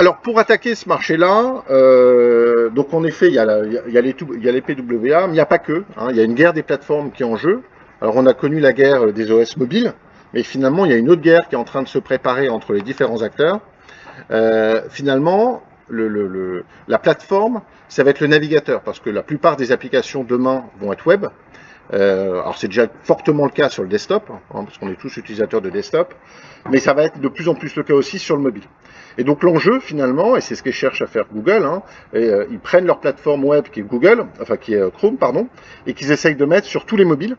Alors, pour attaquer ce marché-là, donc en effet, il y a les PWA, mais il n'y a pas que. Hein, il y a une guerre des plateformes qui est en jeu. Alors, on a connu la guerre des OS mobiles, mais finalement, il y a une autre guerre qui est en train de se préparer entre les différents acteurs. Finalement, la plateforme, ça va être le navigateur, parce que la plupart des applications demain vont être web. Alors c'est déjà fortement le cas sur le desktop, hein, parce qu'on est tous utilisateurs de desktop, mais ça va être de plus en plus le cas aussi sur le mobile. Et donc l'enjeu finalement, et c'est ce que cherche à faire Google, hein, ils prennent leur plateforme web qui est Google, enfin qui est Chrome, pardon, et qu'ils essayent de mettre sur tous les mobiles,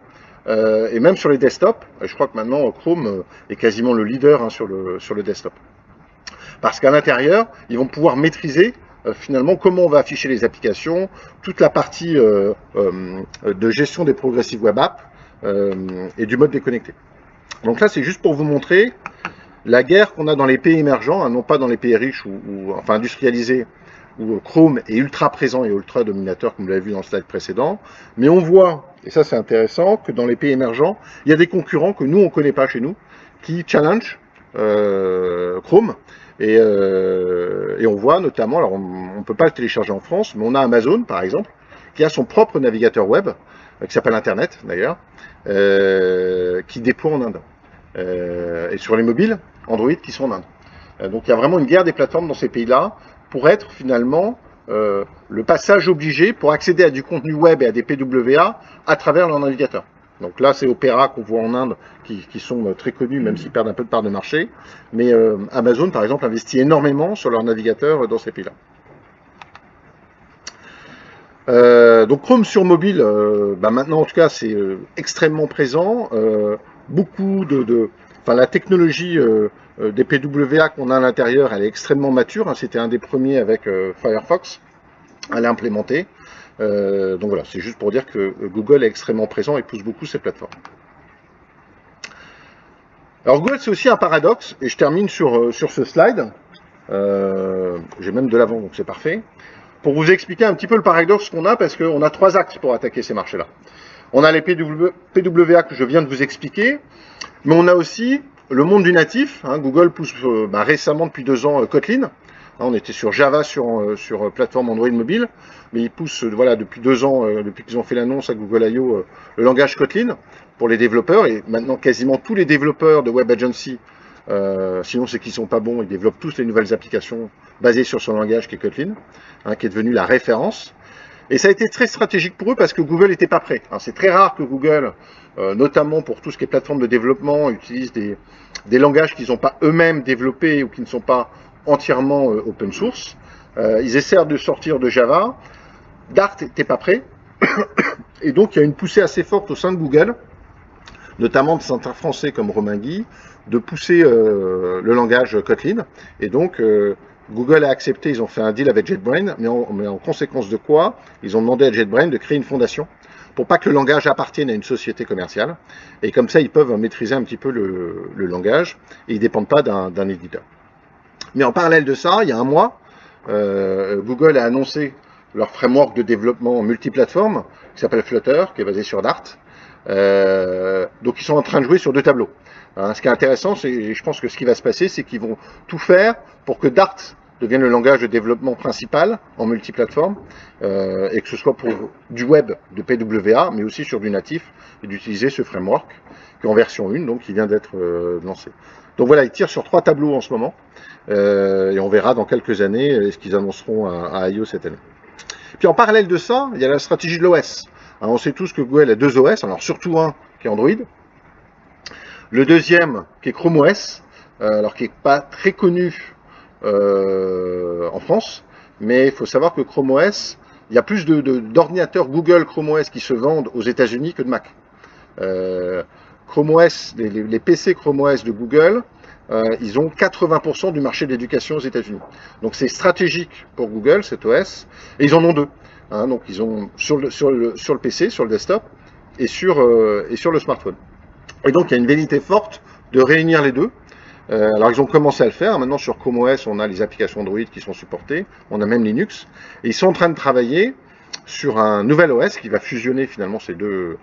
et même sur les desktops. Et je crois que maintenant Chrome est quasiment le leader hein, sur le desktop. Parce qu'à l'intérieur, ils vont pouvoir maîtriser finalement comment on va afficher les applications, toute la partie de gestion des progressive web apps et du mode déconnecté. Donc là, c'est juste pour vous montrer la guerre qu'on a dans les pays émergents, hein, non pas dans les pays riches ou enfin industrialisés, où Chrome est ultra présent et ultra dominateur, comme vous l'avez vu dans le slide précédent. Mais on voit, et ça c'est intéressant, que dans les pays émergents, il y a des concurrents que nous, on ne connaît pas chez nous, qui challenge Chrome. Et on voit notamment, alors on ne peut pas le télécharger en France, mais on a Amazon par exemple, qui a son propre navigateur web, qui s'appelle Internet d'ailleurs, qui déploie en Inde. Et sur les mobiles, Android qui sont en Inde. Donc il y a vraiment une guerre des plateformes dans ces pays-là pour être finalement le passage obligé pour accéder à du contenu web et à des PWA à travers leur navigateur. Donc là, c'est Opera qu'on voit en Inde, qui sont très connus, même s'ils perdent un peu de part de marché. Mais Amazon, par exemple, investit énormément sur leur navigateur dans ces pays-là. Donc Chrome sur mobile, maintenant en tout cas, c'est extrêmement présent. Beaucoup enfin, la technologie des PWA qu'on a à l'intérieur, elle est extrêmement mature. Hein. C'était un des premiers avec Firefox à l'implémenter. Donc voilà, c'est juste pour dire que Google est extrêmement présent et pousse beaucoup ces plateformes. Alors Google, c'est aussi un paradoxe, et je termine sur ce slide. J'ai même de l'avant, donc c'est parfait. Pour vous expliquer un petit peu le paradoxe qu'on a, parce qu'on a trois axes pour attaquer ces marchés-là. On a les PWA que je viens de vous expliquer, mais on a aussi le monde du natif. Hein. Google pousse récemment, depuis 2 ans, Kotlin. On était sur Java sur plateforme Android mobile, mais ils poussent voilà, depuis 2 ans, depuis qu'ils ont fait l'annonce à Google I.O., le langage Kotlin pour les développeurs. Et maintenant, quasiment tous les développeurs de Web Agency, sinon c'est qu'ils ne sont pas bons, ils développent tous les nouvelles applications basées sur ce langage qui est Kotlin, hein, qui est devenu la référence. Et ça a été très stratégique pour eux parce que Google n'était pas prêt. Hein, c'est très rare que Google, notamment pour tout ce qui est plateforme de développement, utilise des langages qu'ils n'ont pas eux-mêmes développés ou qui ne sont pas entièrement open source. Ils essaient de sortir de Java. Dart n'était pas prêt. Et donc, il y a une poussée assez forte au sein de Google, notamment de certains Français comme Romain Guy, de pousser le langage Kotlin. Et donc, Google a accepté, ils ont fait un deal avec JetBrains, mais en conséquence de quoi, ils ont demandé à JetBrains de créer une fondation pour pas que le langage appartienne à une société commerciale. Et comme ça, ils peuvent maîtriser un petit peu le langage et ils ne dépendent pas d'un éditeur. Mais en parallèle de ça, il y a un mois, Google a annoncé leur framework de développement multiplateforme qui s'appelle Flutter, qui est basé sur Dart. Donc ils sont en train de jouer sur 2 tableaux. Hein, ce qui est intéressant, je pense que ce qui va se passer, c'est qu'ils vont tout faire pour que Dart devienne le langage de développement principal en multiplateforme et que ce soit pour du web de PWA, mais aussi sur du natif, et d'utiliser ce framework qui est en version 1, donc qui vient d'être lancé. Donc voilà, ils tirent sur 3 tableaux en ce moment, et on verra dans quelques années ce qu'ils annonceront à I.O. cette année. Puis en parallèle de ça, il y a la stratégie de l'OS. On sait tous que Google a 2 OS, alors surtout un qui est Android, le deuxième qui est Chrome OS, alors qui n'est pas très connu en France, mais il faut savoir que Chrome OS, il y a plus d'ordinateurs Google Chrome OS qui se vendent aux États-Unis que de Mac. Chrome OS, les PC Chrome OS de Google, ils ont 80% du marché de l'éducation aux États-Unis. Donc c'est stratégique pour Google, cet OS, et ils en ont 2. Hein, donc ils ont sur le PC, sur le desktop, et sur le smartphone. Et donc il y a une velléité forte de réunir les 2. Alors ils ont commencé à le faire. Maintenant sur Chrome OS, on a les applications Android qui sont supportées, on a même Linux, et ils sont en train de travailler sur un nouvel OS qui va fusionner finalement ces deux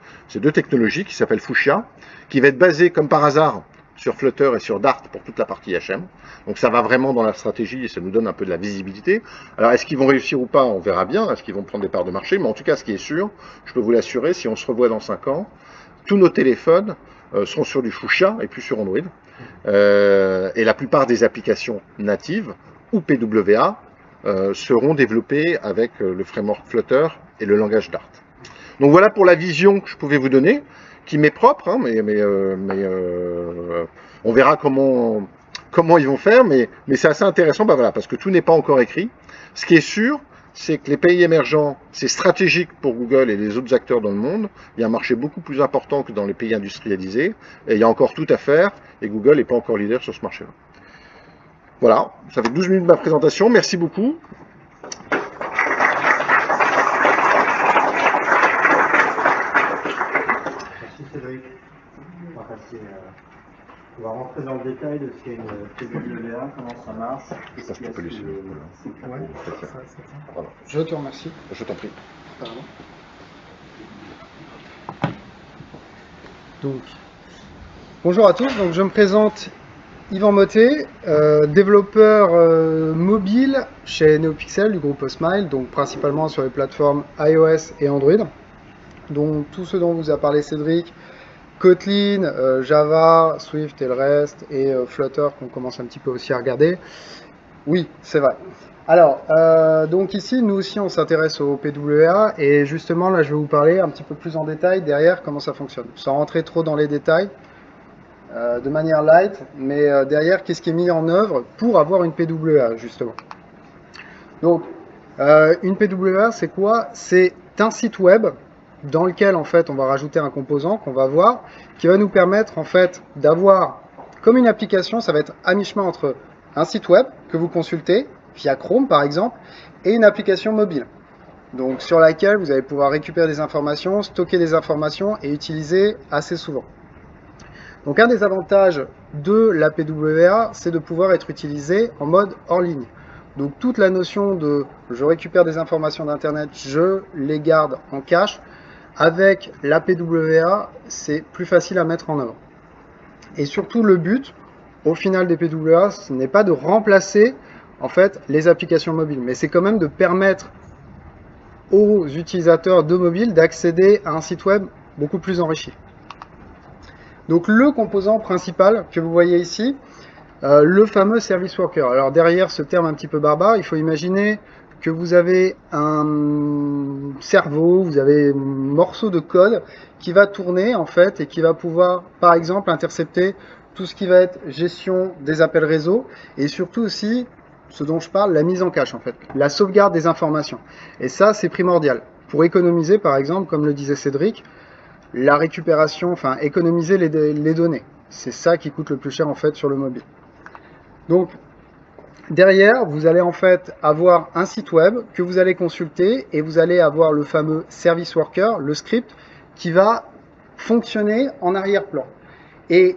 technologies, qui s'appelle Fuchsia, qui va être basé comme par hasard sur Flutter et sur Dart pour toute la partie HM. Donc ça va vraiment dans la stratégie et ça nous donne un peu de la visibilité. Alors est-ce qu'ils vont réussir ou pas? On verra bien. Est-ce qu'ils vont prendre des parts de marché? Mais en tout cas, ce qui est sûr, je peux vous l'assurer, si on se revoit dans 5 ans, tous nos téléphones seront sur du Fuchsia et plus sur Android. Et la plupart des applications natives ou PWA seront développées avec le framework Flutter et le langage Dart. Donc voilà pour la vision que je pouvais vous donner, qui m'est propre, hein, on verra comment ils vont faire, mais c'est assez intéressant, voilà, parce que tout n'est pas encore écrit. Ce qui est sûr, c'est que les pays émergents, c'est stratégique pour Google et les autres acteurs dans le monde. Il y a un marché beaucoup plus important que dans les pays industrialisés, et il y a encore tout à faire, et Google n'est pas encore leader sur ce marché-là. Voilà, ça fait 12 minutes de ma présentation, merci beaucoup. On va rentrer dans le détail de ce qu'est une PWA, comment ça marche. Ça, je peux laisser. Ouais, Voilà. je te remercie. Je t'en prie. Pardon. Donc, bonjour à tous, donc je me présente Yvan Mottet, développeur mobile chez NeoPixel du groupe Osmile, donc principalement sur les plateformes iOS et Android. Donc tout ce dont vous a parlé Cédric, Kotlin, Java, Swift et le reste, et Flutter qu'on commence un petit peu aussi à regarder. Oui, c'est vrai. Alors, donc ici, nous aussi, on s'intéresse au PWA, et justement, là, je vais vous parler un petit peu plus en détail derrière comment ça fonctionne. Sans rentrer trop dans les détails, de manière light, mais derrière, qu'est-ce qui est mis en œuvre pour avoir une PWA, justement. Donc, une PWA, c'est quoi? C'est un site web dans lequel en fait on va rajouter un composant qu'on va voir, qui va nous permettre en fait d'avoir comme une application, ça va être à mi-chemin entre un site web que vous consultez via Chrome par exemple et une application mobile, donc sur laquelle vous allez pouvoir récupérer des informations, stocker des informations et utiliser assez souvent. Donc un des avantages de la PWA, c'est de pouvoir être utilisé en mode hors ligne. Donc toute la notion de je récupère des informations d'internet, je les garde en cache. Avec la PWA, c'est plus facile à mettre en œuvre. Et surtout, le but, au final des PWA, ce n'est pas de remplacer en fait les applications mobiles, mais c'est quand même de permettre aux utilisateurs de mobile d'accéder à un site web beaucoup plus enrichi. Donc le composant principal que vous voyez ici, le fameux service worker. Alors derrière ce terme un petit peu barbare, il faut imaginer que vous avez un cerveau, vous avez un morceau de code qui va tourner en fait et qui va pouvoir par exemple intercepter tout ce qui va être gestion des appels réseau et surtout aussi ce dont je parle, la mise en cache en fait, la sauvegarde des informations. Et ça c'est primordial pour économiser par exemple, comme le disait Cédric, la récupération, enfin économiser les données. C'est ça qui coûte le plus cher en fait sur le mobile. Donc derrière, vous allez en fait avoir un site web que vous allez consulter et vous allez avoir le fameux service worker, le script, qui va fonctionner en arrière-plan. Et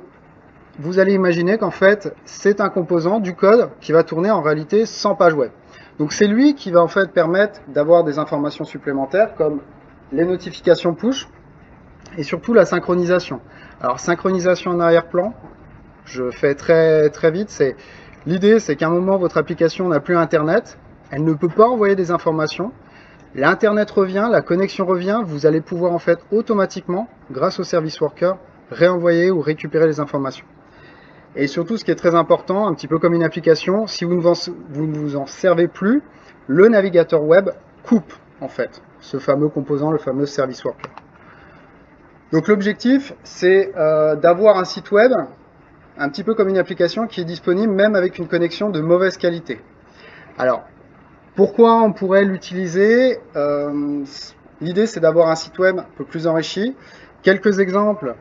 vous allez imaginer qu'en fait, c'est un composant du code qui va tourner en réalité sans page web. Donc c'est lui qui va en fait permettre d'avoir des informations supplémentaires comme les notifications push et surtout la synchronisation. Alors synchronisation en arrière-plan, je fais très vite, c'est l'idée, c'est qu'à un moment, votre application n'a plus Internet, elle ne peut pas envoyer des informations. L'Internet revient, la connexion revient, vous allez pouvoir en fait automatiquement, grâce au service worker, réenvoyer ou récupérer les informations. Et surtout, ce qui est très important, un petit peu comme une application, si vous ne vous en servez plus, le navigateur web coupe en fait ce fameux composant, le fameux service worker. Donc l'objectif, c'est d'avoir un site web un petit peu comme une application qui est disponible même avec une connexion de mauvaise qualité. Alors, pourquoi on pourrait l'utiliser? L'idée, c'est d'avoir un site web un peu plus enrichi. Quelques exemples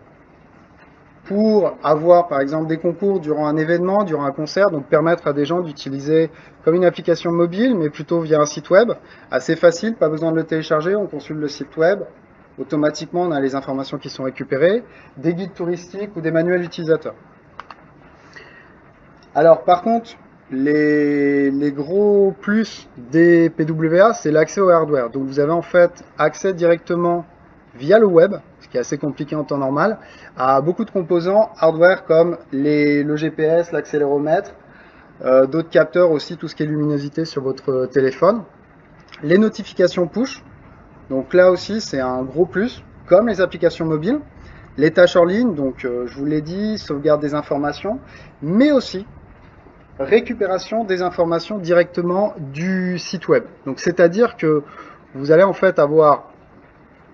pour avoir, par exemple, des concours durant un événement, durant un concert, donc permettre à des gens d'utiliser comme une application mobile, mais plutôt via un site web. Assez facile, pas besoin de le télécharger, on consulte le site web. Automatiquement, on a les informations qui sont récupérées, des guides touristiques ou des manuels utilisateurs. Alors par contre, les gros plus des PWA, c'est l'accès au hardware. Donc vous avez en fait accès directement via le web ce qui est assez compliqué en temps normal, à beaucoup de composants hardware comme le GPS, l'accéléromètre, d'autres capteurs aussi, tout ce qui est luminosité sur votre téléphone. Les notifications push, donc là aussi c'est un gros plus, comme les applications mobiles. Les tâches hors ligne, donc je vous l'ai dit, sauvegarde des informations, mais aussi récupération des informations directement du site web. Donc c'est-à-dire que vous allez en fait avoir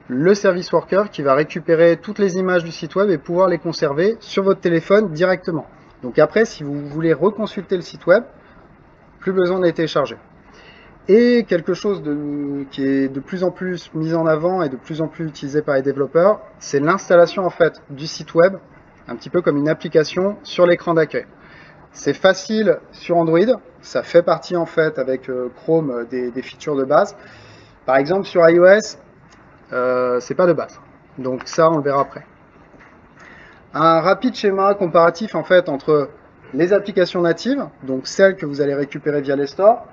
le service worker qui va récupérer toutes les images du site web et pouvoir les conserver sur votre téléphone directement. Donc après, si vous voulez reconsulter le site web, plus besoin de les télécharger. Et quelque chose qui est de plus en plus mis en avant et de plus en plus utilisé par les développeurs, c'est l'installation en fait du site web, un petit peu comme une application sur l'écran d'accueil. C'est facile sur Android, ça fait partie en fait avec Chrome des features de base. Par exemple sur iOS, c'est pas de base. Donc ça, on le verra après. Un rapide schéma comparatif en fait entre les applications natives, donc celles que vous allez récupérer via les stores,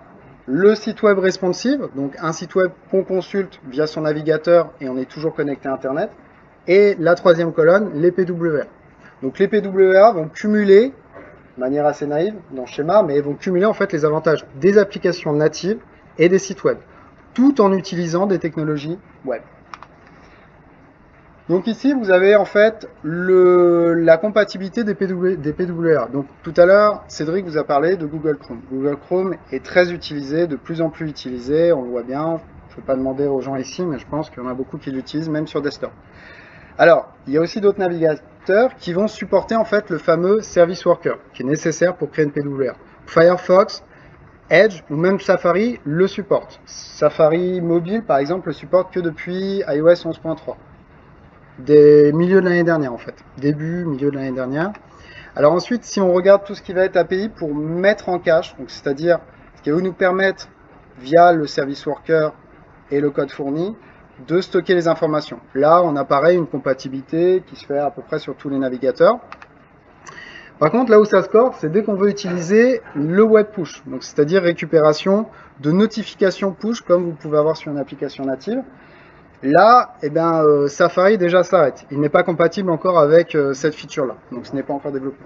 le site web responsive, donc un site web qu'on consulte via son navigateur et on est toujours connecté à Internet, et la troisième colonne, les PWA. Donc les PWA vont cumuler, de manière assez naïve dans le schéma, mais vont cumuler en fait les avantages des applications natives et des sites web, tout en utilisant des technologies web. Donc ici, vous avez en fait la compatibilité des PWA. Donc tout à l'heure, Cédric vous a parlé de Google Chrome. Google Chrome est très utilisé, de plus en plus utilisé, on le voit bien. Je ne vais pas demander aux gens ici, mais je pense qu'il y en a beaucoup qui l'utilisent, même sur desktop. Alors, il y a aussi d'autres navigateurs qui vont supporter en fait le fameux Service Worker, qui est nécessaire pour créer une PWA. Firefox, Edge ou même Safari le supportent. Safari mobile, par exemple, le supporte que depuis iOS 11.3. Des milieux de l'année dernière en fait, début, milieu de l'année dernière. Alors ensuite, si on regarde tout ce qui va être API pour mettre en cache, donc c'est-à-dire ce qui va nous permettre via le service worker et le code fourni de stocker les informations. Là, on a pareil une compatibilité qui se fait à peu près sur tous les navigateurs. Par contre, là où ça se corse, c'est dès qu'on veut utiliser le web push, donc c'est-à-dire récupération de notifications push comme vous pouvez avoir sur une application native. Là, eh bien, Safari déjà s'arrête. Il n'est pas compatible encore avec cette feature-là. Donc ce n'est pas encore développé.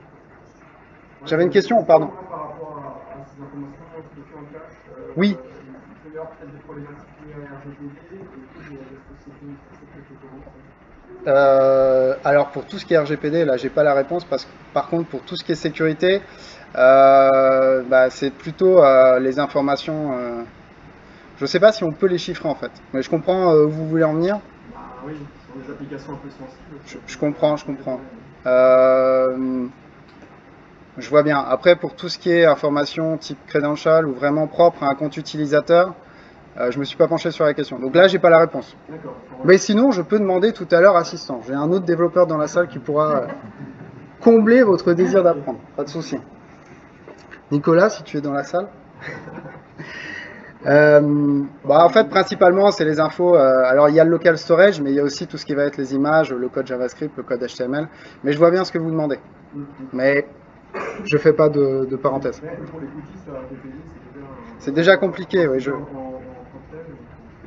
J'avais une question, pardon. Par rapport à ces informations stockées en cache, oui. Il peut y avoir peut-être des problématiques liées à RGPD et tout, Alors pour tout ce qui est RGPD, là j'ai pas la réponse parce que par contre pour tout ce qui est sécurité, c'est plutôt les informations. Je sais pas si on peut les chiffrer en fait, mais je comprends où vous voulez en venir. Oui, ce sont des applications un peu sensibles. Je comprends. Je vois bien. Après, pour tout ce qui est information type credential ou vraiment propre à un compte utilisateur, je me suis pas penché sur la question. Donc là, j'ai pas la réponse. D'accord. Mais sinon, je peux demander tout à l'heure assistant. J'ai un autre développeur dans la salle qui pourra combler votre désir d'apprendre. Pas de souci. Nicolas, si tu es dans la salle. En fait, principalement, c'est les infos. Alors, il y a le local storage, mais il y a aussi tout ce qui va être les images, le code JavaScript, le code HTML. Mais je vois bien ce que vous demandez. Mais je fais pas de parenthèse. Mais pour les cookies, ça C'est déjà compliqué, oui.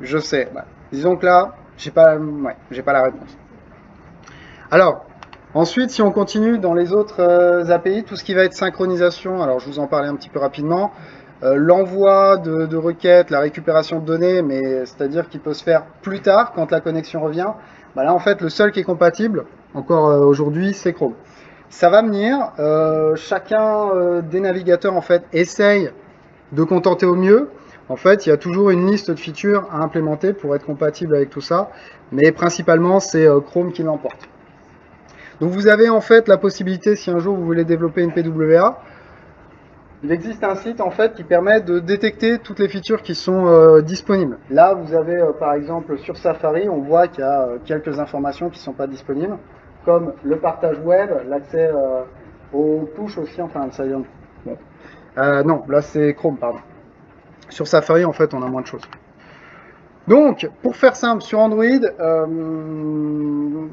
Je sais. Bah, disons que là, j'ai pas la réponse. Alors, ensuite, si on continue dans les autres API, tout ce qui va être synchronisation. Alors, je vous en parlais un petit peu rapidement. L'envoi de requêtes, la récupération de données, mais c'est-à-dire qu'il peut se faire plus tard quand la connexion revient. Là en fait le seul qui est compatible encore aujourd'hui c'est Chrome. Ça va venir, chacun des navigateurs en fait essaye de contenter au mieux. En fait il y a toujours une liste de features à implémenter pour être compatible avec tout ça, mais principalement c'est Chrome qui l'emporte. Donc vous avez en fait la possibilité, si un jour vous voulez développer une PWA, il existe un site en fait qui permet de détecter toutes les features qui sont disponibles. Là, vous avez par exemple sur Safari, on voit qu'il y a quelques informations qui ne sont pas disponibles, comme le partage web, l'accès au push aussi, enfin ça vient. Bon. Non, là c'est Chrome, pardon. Sur Safari, en fait, on a moins de choses. Donc, pour faire simple, sur Android,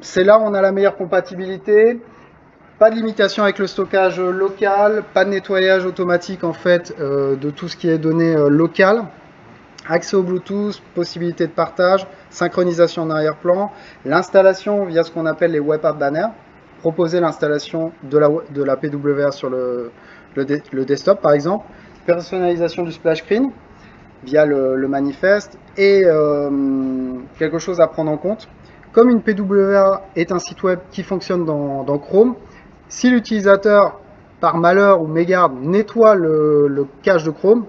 c'est là où on a la meilleure compatibilité. Pas de limitation avec le stockage local, pas de nettoyage automatique en fait de tout ce qui est données locales. accès au Bluetooth, possibilité de partage, synchronisation en arrière-plan, l'installation via ce qu'on appelle les web app banners, proposer l'installation de la PWA sur le desktop par exemple, personnalisation du splash screen via le manifeste et quelque chose à prendre en compte. Comme une PWA est un site web qui fonctionne dans Chrome, si l'utilisateur par malheur ou mégarde nettoie le cache de Chrome,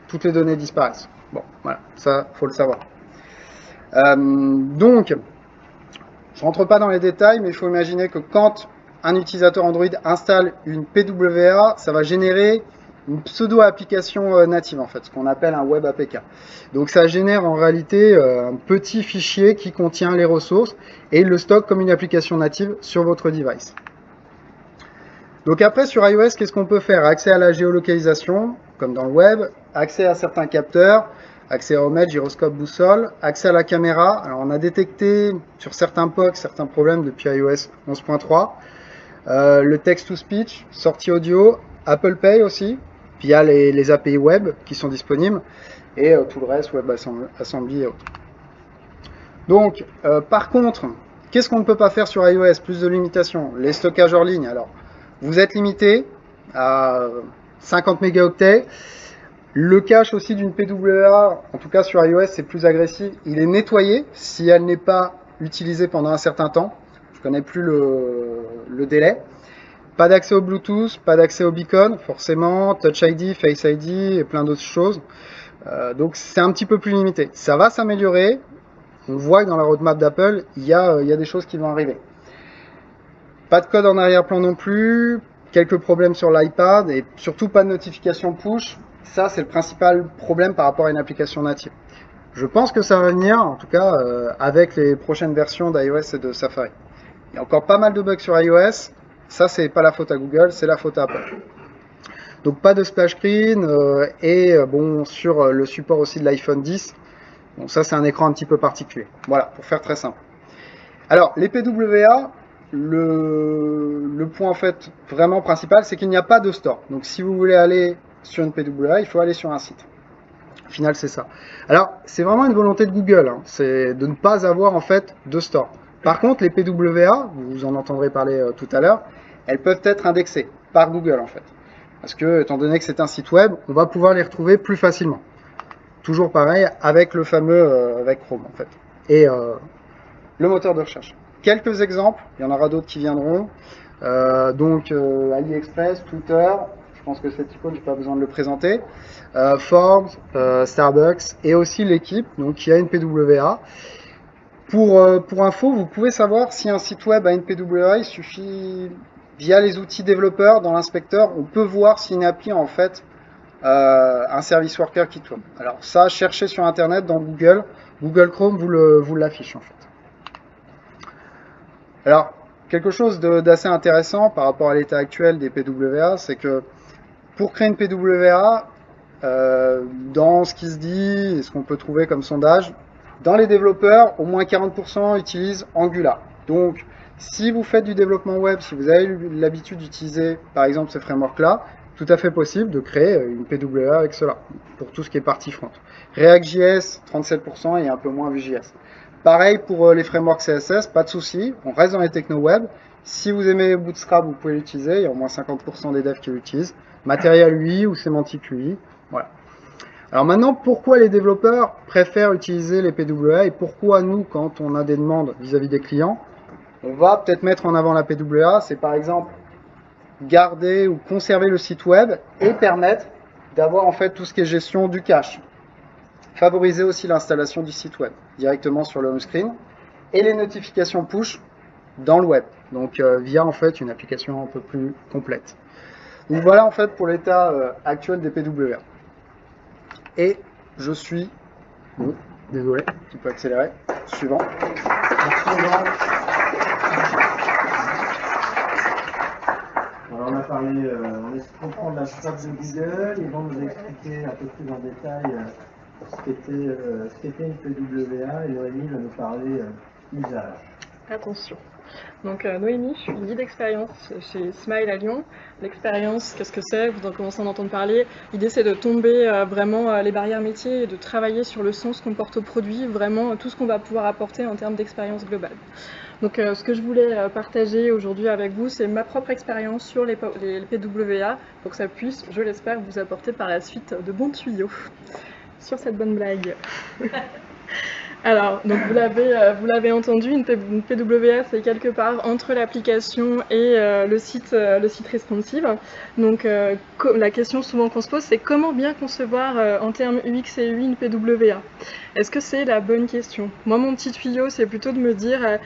toutes les données disparaissent. Bon, voilà, ça, faut le savoir. Donc, je rentre pas dans les détails, mais il faut imaginer que quand un utilisateur Android installe une PWA, ça va générer une pseudo-application native, en fait, ce qu'on appelle un web APK. Donc, ça génère en réalité un petit fichier qui contient les ressources et il le stocke comme une application native sur votre device. Donc après, sur iOS, qu'est-ce qu'on peut faire? Accès à la géolocalisation, comme dans le web, accès à certains capteurs, accès à Omed, gyroscope, boussole, accès à la caméra. Alors on a détecté sur certains POC certains problèmes depuis iOS 11.3. Le text-to-speech, sortie audio, Apple Pay aussi, via les API web qui sont disponibles, et tout le reste, WebAssembly et autres. Donc, par contre, qu'est-ce qu'on ne peut pas faire sur iOS? Plus de limitations. Les stockages hors ligne. Alors, vous êtes limité à 50 mégaoctets. Le cache aussi d'une PWA, en tout cas sur iOS, c'est plus agressif. Il est nettoyé si elle n'est pas utilisée pendant un certain temps. Je ne connais plus le délai. Pas d'accès au Bluetooth, pas d'accès au beacon, forcément, Touch ID, Face ID et plein d'autres choses. Donc c'est un petit peu plus limité. Ça va s'améliorer. On voit que dans la roadmap d'Apple, il y a des choses qui vont arriver. Pas de code en arrière-plan non plus, quelques problèmes sur l'iPad et surtout pas de notification push. Ça, c'est le principal problème par rapport à une application native. Je pense que ça va venir, en tout cas, avec les prochaines versions d'iOS et de Safari. Il y a encore pas mal de bugs sur iOS. Ça, c'est pas la faute à Google, c'est la faute à Apple. Donc, pas de splash screen et bon, sur le support aussi de l'iPhone 10. Bon, ça, c'est un écran un petit peu particulier. Voilà, pour faire très simple. Alors, les PWA, le point en fait vraiment principal, c'est qu'il n'y a pas de store. Donc si vous voulez aller sur une PWA, il faut aller sur un site. Au final, c'est ça. Alors, c'est vraiment une volonté de Google, hein, c'est de ne pas avoir en fait de store. Par contre, les PWA, vous en entendrez parler tout à l'heure, elles peuvent être indexées par Google en fait. Parce que, étant donné que c'est un site web, on va pouvoir les retrouver plus facilement. Toujours pareil avec le fameux, avec Chrome en fait. Et le moteur de recherche. Quelques exemples, il y en aura d'autres qui viendront. AliExpress, Twitter, je pense que cette icône, je n'ai pas besoin de le présenter. Forbes, Starbucks et aussi l'équipe, donc qui a une PWA. Pour info, vous pouvez savoir si un site web a une PWA, il suffit, via les outils développeurs dans l'inspecteur, on peut voir si une appli a en fait un service worker qui tourne. Alors ça, cherchez sur Internet, dans Google Chrome vous l'affiche en fait. Alors, quelque chose d'assez intéressant par rapport à l'état actuel des PWA, c'est que pour créer une PWA, dans ce qui se dit et ce qu'on peut trouver comme sondage, dans les développeurs, au moins 40% utilisent Angular. Donc, si vous faites du développement web, si vous avez l'habitude d'utiliser par exemple ce framework-là, tout à fait possible de créer une PWA avec cela, pour tout ce qui est partie front. React.js, 37% et un peu moins Vue.js. Pareil pour les frameworks CSS, pas de souci, on reste dans les techno web. Si vous aimez Bootstrap, vous pouvez l'utiliser, il y a au moins 50% des devs qui l'utilisent. Material UI ou Semantic UI, voilà. Alors maintenant, pourquoi les développeurs préfèrent utiliser les PWA et pourquoi nous, quand on a des demandes vis-à-vis des clients, on va peut-être mettre en avant la PWA, c'est par exemple garder ou conserver le site web et permettre d'avoir en fait tout ce qui est gestion du cache. Favoriser aussi l'installation du site web directement sur le home screen et les notifications push dans le web, donc via en fait une application un peu plus complète. Donc voilà en fait pour l'état actuel des PWA. Et je suis, désolé, tu peux accélérer, suivant. Alors on a parlé, on laisse comprendre la stack de Google, ils vont nous expliquer un peu plus en détail ce qu'était une PWA et Noémie va nous parler usage. Attention. Donc Noémie, je suis lead expérience chez Smile à Lyon. L'expérience, qu'est-ce que c'est? Vous en commencez à en entendre parler. L'idée c'est de tomber vraiment les barrières métiers et de travailler sur le sens qu'on porte au produit, vraiment tout ce qu'on va pouvoir apporter en termes d'expérience globale. Donc ce que je voulais partager aujourd'hui avec vous, c'est ma propre expérience sur les PWA pour que ça puisse, je l'espère, vous apporter par la suite de bons tuyaux sur cette bonne blague. Alors, donc vous l'avez entendu, une PWA c'est quelque part entre l'application et le site responsive. Donc la question souvent qu'on se pose, c'est comment bien concevoir en termes UX et UI une PWA? Est-ce que c'est la bonne question? Moi, mon petit tuyau, c'est plutôt de me dire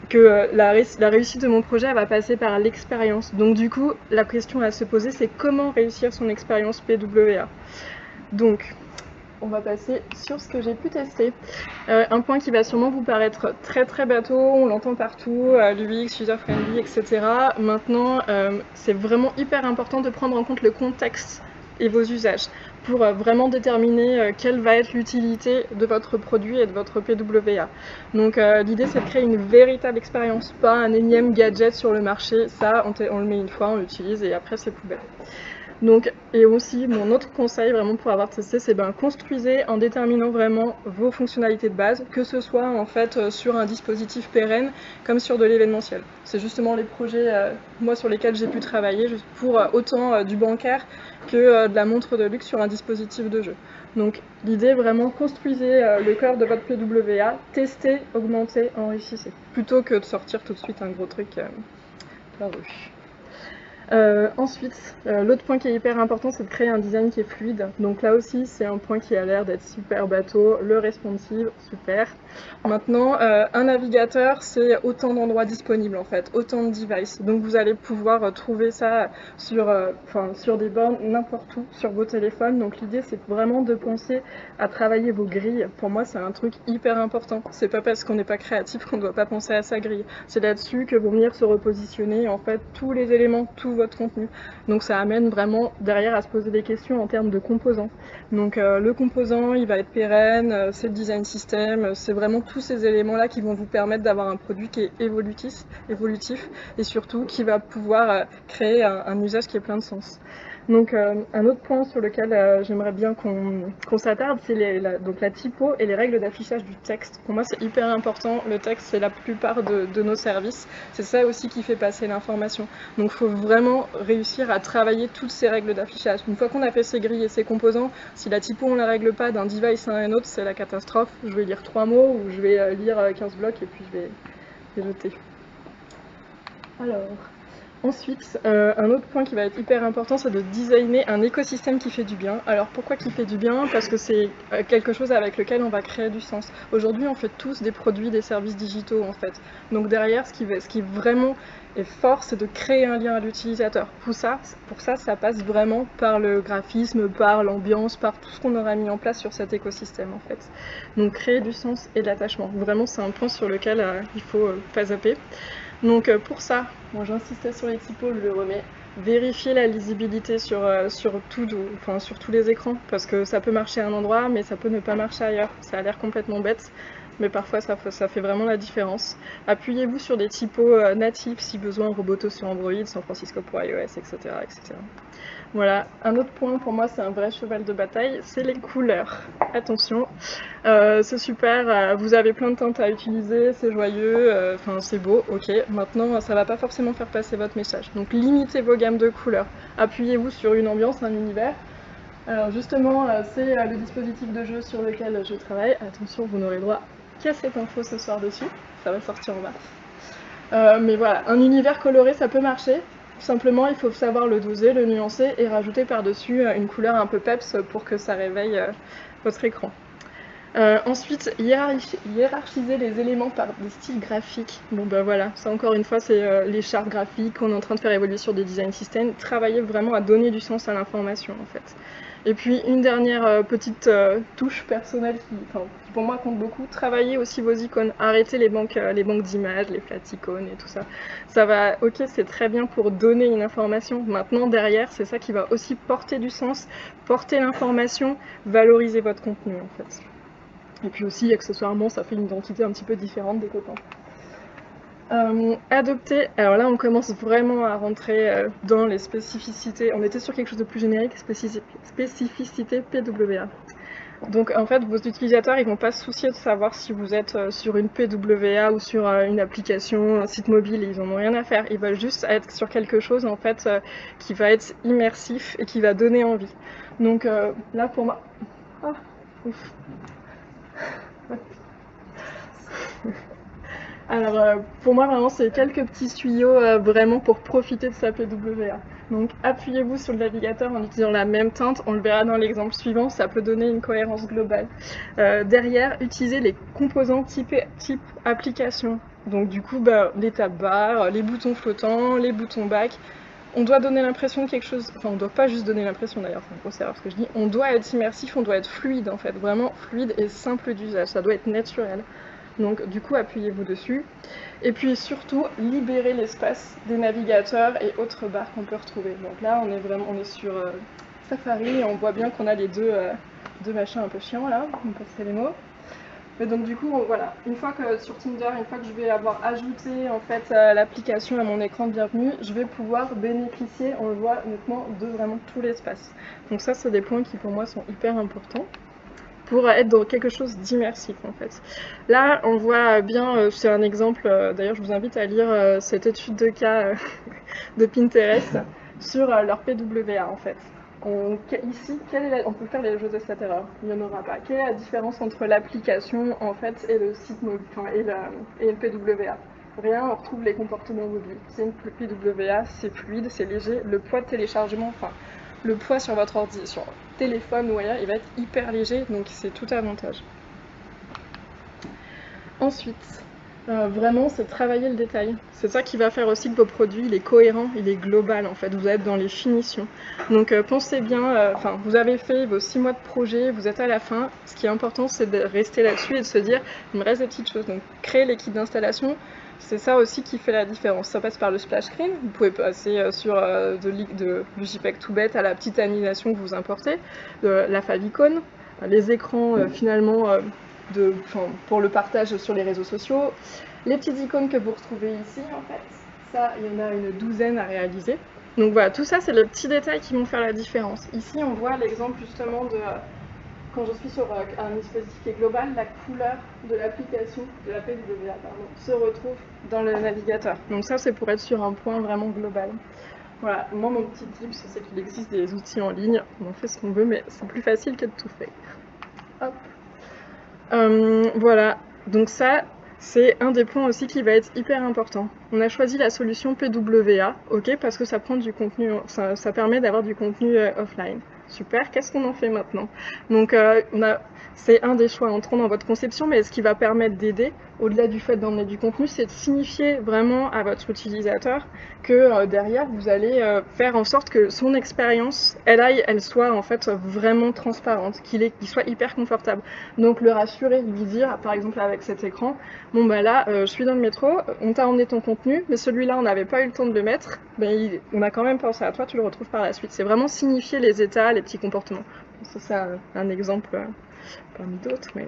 que la réussite de mon projet elle va passer par l'expérience. Donc du coup, la question à se poser, c'est comment réussir son expérience PWA. Donc, on va passer sur ce que j'ai pu tester. Un point qui va sûrement vous paraître très très bateau, on l'entend partout, l'UX, user-friendly, etc. Maintenant, c'est vraiment hyper important de prendre en compte le contexte et vos usages pour vraiment déterminer quelle va être l'utilité de votre produit et de votre PWA. Donc l'idée c'est de créer une véritable expérience, pas un énième gadget sur le marché. Ça, on le met une fois, on l'utilise et après c'est poubelle. Donc, et aussi, mon autre conseil vraiment pour avoir testé, c'est construisez en déterminant vraiment vos fonctionnalités de base, que ce soit en fait sur un dispositif pérenne comme sur de l'événementiel. C'est justement les projets moi sur lesquels j'ai pu travailler pour autant du bancaire que de la montre de luxe sur un dispositif de jeu. Donc l'idée vraiment construisez le cœur de votre PWA, testez, augmentez, enrichissez, plutôt que de sortir tout de suite un gros truc la rue. Ensuite, l'autre point qui est hyper important, c'est de créer un design qui est fluide. Donc là aussi, c'est un point qui a l'air d'être super bateau. Le responsive, super. Maintenant, un navigateur, c'est autant d'endroits disponibles en fait, autant de devices. Donc vous allez pouvoir trouver ça sur des bornes n'importe où, sur vos téléphones. Donc l'idée, c'est vraiment de penser à travailler vos grilles. Pour moi, c'est un truc hyper important. C'est pas parce qu'on n'est pas créatif qu'on ne doit pas penser à sa grille. C'est là-dessus que vont venir se repositionner en fait tous les éléments, tout votre contenu. Donc ça amène vraiment derrière à se poser des questions en termes de composants. Donc le composant, il va être pérenne, c'est le design system, c'est vraiment tous ces éléments-là qui vont vous permettre d'avoir un produit qui est évolutif et surtout qui va pouvoir créer un usage qui est plein de sens. Donc un autre point sur lequel j'aimerais bien qu'on s'attarde, c'est la typo et les règles d'affichage du texte. Pour moi, c'est hyper important. Le texte, c'est la plupart de nos services. C'est ça aussi qui fait passer l'information. Donc il faut vraiment réussir à travailler toutes ces règles d'affichage. Une fois qu'on a fait ces grilles et ces composants, si la typo, on ne la règle pas d'un device à un autre, c'est la catastrophe. Je vais lire 3 mots ou je vais lire 15 blocs et puis je vais les jeter. Alors... Ensuite, un autre point qui va être hyper important, c'est de designer un écosystème qui fait du bien. Alors pourquoi qui fait du bien? Parce que c'est quelque chose avec lequel on va créer du sens. Aujourd'hui, on fait tous des produits, des services digitaux en fait. Donc derrière, ce qui vraiment est fort, c'est de créer un lien à l'utilisateur. Pour ça, ça passe vraiment par le graphisme, par l'ambiance, par tout ce qu'on aura mis en place sur cet écosystème en fait. Donc créer du sens et de l'attachement. Vraiment, c'est un point sur lequel il faut pas zapper. Donc pour ça, moi j'insistais sur les typos, je le remets. Vérifiez la lisibilité sur tous les écrans, parce que ça peut marcher à un endroit, mais ça peut ne pas marcher ailleurs. Ça a l'air complètement bête, mais parfois ça fait vraiment la différence. Appuyez-vous sur des typos natifs, si besoin, Roboto sur Android, San Francisco pour iOS, etc. etc. Voilà, un autre point pour moi, c'est un vrai cheval de bataille, c'est les couleurs. Attention, c'est super, vous avez plein de teintes à utiliser, c'est joyeux, c'est beau, ok. Maintenant, ça va pas forcément faire passer votre message. Donc limitez vos gammes de couleurs. Appuyez-vous sur une ambiance, un univers. Alors justement, c'est le dispositif de jeu sur lequel je travaille. Attention, vous n'aurez droit qu'à cette info ce soir dessus, ça va sortir en mars. Mais voilà, un univers coloré, ça peut marcher. Simplement, il faut savoir le doser, le nuancer et rajouter par-dessus une couleur un peu peps pour que ça réveille votre écran. Ensuite, hiérarchiser les éléments par des styles graphiques. Bon ben voilà, ça encore une fois, c'est les chartes graphiques qu'on est en train de faire évoluer sur des design systems. Travailler vraiment à donner du sens à l'information en fait. Et puis une dernière petite touche personnelle qui pour moi compte beaucoup, travaillez aussi vos icônes, arrêtez les banques d'images, les flat icônes et tout ça. Ça va, ok, c'est très bien pour donner une information. Maintenant derrière, c'est ça qui va aussi porter du sens, porter l'information, valoriser votre contenu en fait. Et puis aussi accessoirement, ça fait une identité un petit peu différente des copains. Adopter, alors là on commence vraiment à rentrer dans les spécificités, on était sur quelque chose de plus générique, spécificité PWA. Donc en fait vos utilisateurs ils vont pas se soucier de savoir si vous êtes sur une PWA ou sur une application, un site mobile, ils en ont rien à faire, ils veulent juste être sur quelque chose en fait qui va être immersif et qui va donner envie. Donc là pour moi... Ah, ouf. Alors pour moi vraiment c'est quelques petits tuyaux vraiment pour profiter de sa PWA. Donc appuyez-vous sur le navigateur en utilisant la même teinte, on le verra dans l'exemple suivant, ça peut donner une cohérence globale. Derrière, utilisez les composants type application. Donc du coup les tab bars, les boutons flottants, les boutons back. On doit donner l'impression de quelque chose, enfin on doit pas juste donner l'impression d'ailleurs, c'est un grosse erreur ce que je dis, on doit être immersif, on doit être fluide en fait, vraiment fluide et simple d'usage, ça doit être naturel. Donc du coup appuyez-vous dessus. Et puis surtout libérez l'espace des navigateurs et autres barres qu'on peut retrouver. Donc là on est sur Safari et on voit bien qu'on a les deux machins un peu chiants là, on passerait les mots. Mais donc du coup voilà, une fois que sur Tinder, une fois que je vais avoir ajouté en fait l'application à mon écran de bienvenue, je vais pouvoir bénéficier, on le voit honnêtement, de vraiment tout l'espace. Donc ça c'est des points qui pour moi sont hyper importants pour être dans quelque chose d'immersif en fait. Là on voit bien, c'est un exemple, d'ailleurs je vous invite à lire cette étude de cas de Pinterest sur leur PWA en fait. Ici, on peut faire les jeux de cette erreur, il n'y en aura pas. Quelle est la différence entre l'application en fait et le site mobile, et le PWA? Rien, on retrouve les comportements mobiles. C'est une PWA, c'est fluide, c'est léger, le poids de téléchargement, enfin le poids sur votre ordi, sur téléphone ou ailleurs, il va être hyper léger, donc c'est tout avantage. Ensuite, vraiment, c'est travailler le détail. C'est ça qui va faire aussi que vos produits, il est cohérent, il est global en fait, vous êtes dans les finitions. Donc pensez bien, vous avez fait vos 6 mois de projet, vous êtes à la fin, ce qui est important c'est de rester là-dessus et de se dire, il me reste des petites choses. Donc créer l'équipe d'installation, c'est ça aussi qui fait la différence. Ça passe par le splash screen, vous pouvez passer sur du JPEG tout bête à la petite animation que vous importez, la favicon, les écrans finalement pour le partage sur les réseaux sociaux, les petites icônes que vous retrouvez ici en fait, ça il y en a une douzaine à réaliser. Donc voilà, tout ça c'est les petits détails qui vont faire la différence. Ici on voit l'exemple justement de quand je suis sur un dispositif qui est global, la couleur de l'application, de la PWA, se retrouve dans le navigateur. Donc ça, c'est pour être sur un point vraiment global. Voilà, moi, mon petit tip, c'est qu'il existe des outils en ligne, on en fait ce qu'on veut, mais c'est plus facile que de tout faire. Hop. Voilà, donc ça, c'est un des points aussi qui va être hyper important. On a choisi la solution PWA, ok, parce que ça prend du contenu, ça permet d'avoir du contenu offline. Super, qu'est-ce qu'on en fait maintenant? Donc c'est un des choix entrant dans votre conception, mais ce qui va permettre d'aider, au-delà du fait d'emmener du contenu, c'est de signifier vraiment à votre utilisateur que derrière, vous allez faire en sorte que son expérience, elle soit en fait vraiment transparente, qu'il soit hyper confortable. Donc le rassurer, lui dire, par exemple avec cet écran, bon bah là, je suis dans le métro, on t'a emmené ton contenu, mais celui-là, on n'avait pas eu le temps de le mettre, ben, on a quand même pensé à toi, tu le retrouves par la suite. C'est vraiment signifier les états, les petits comportements. Ça, c'est un exemple parmi d'autres. Mais...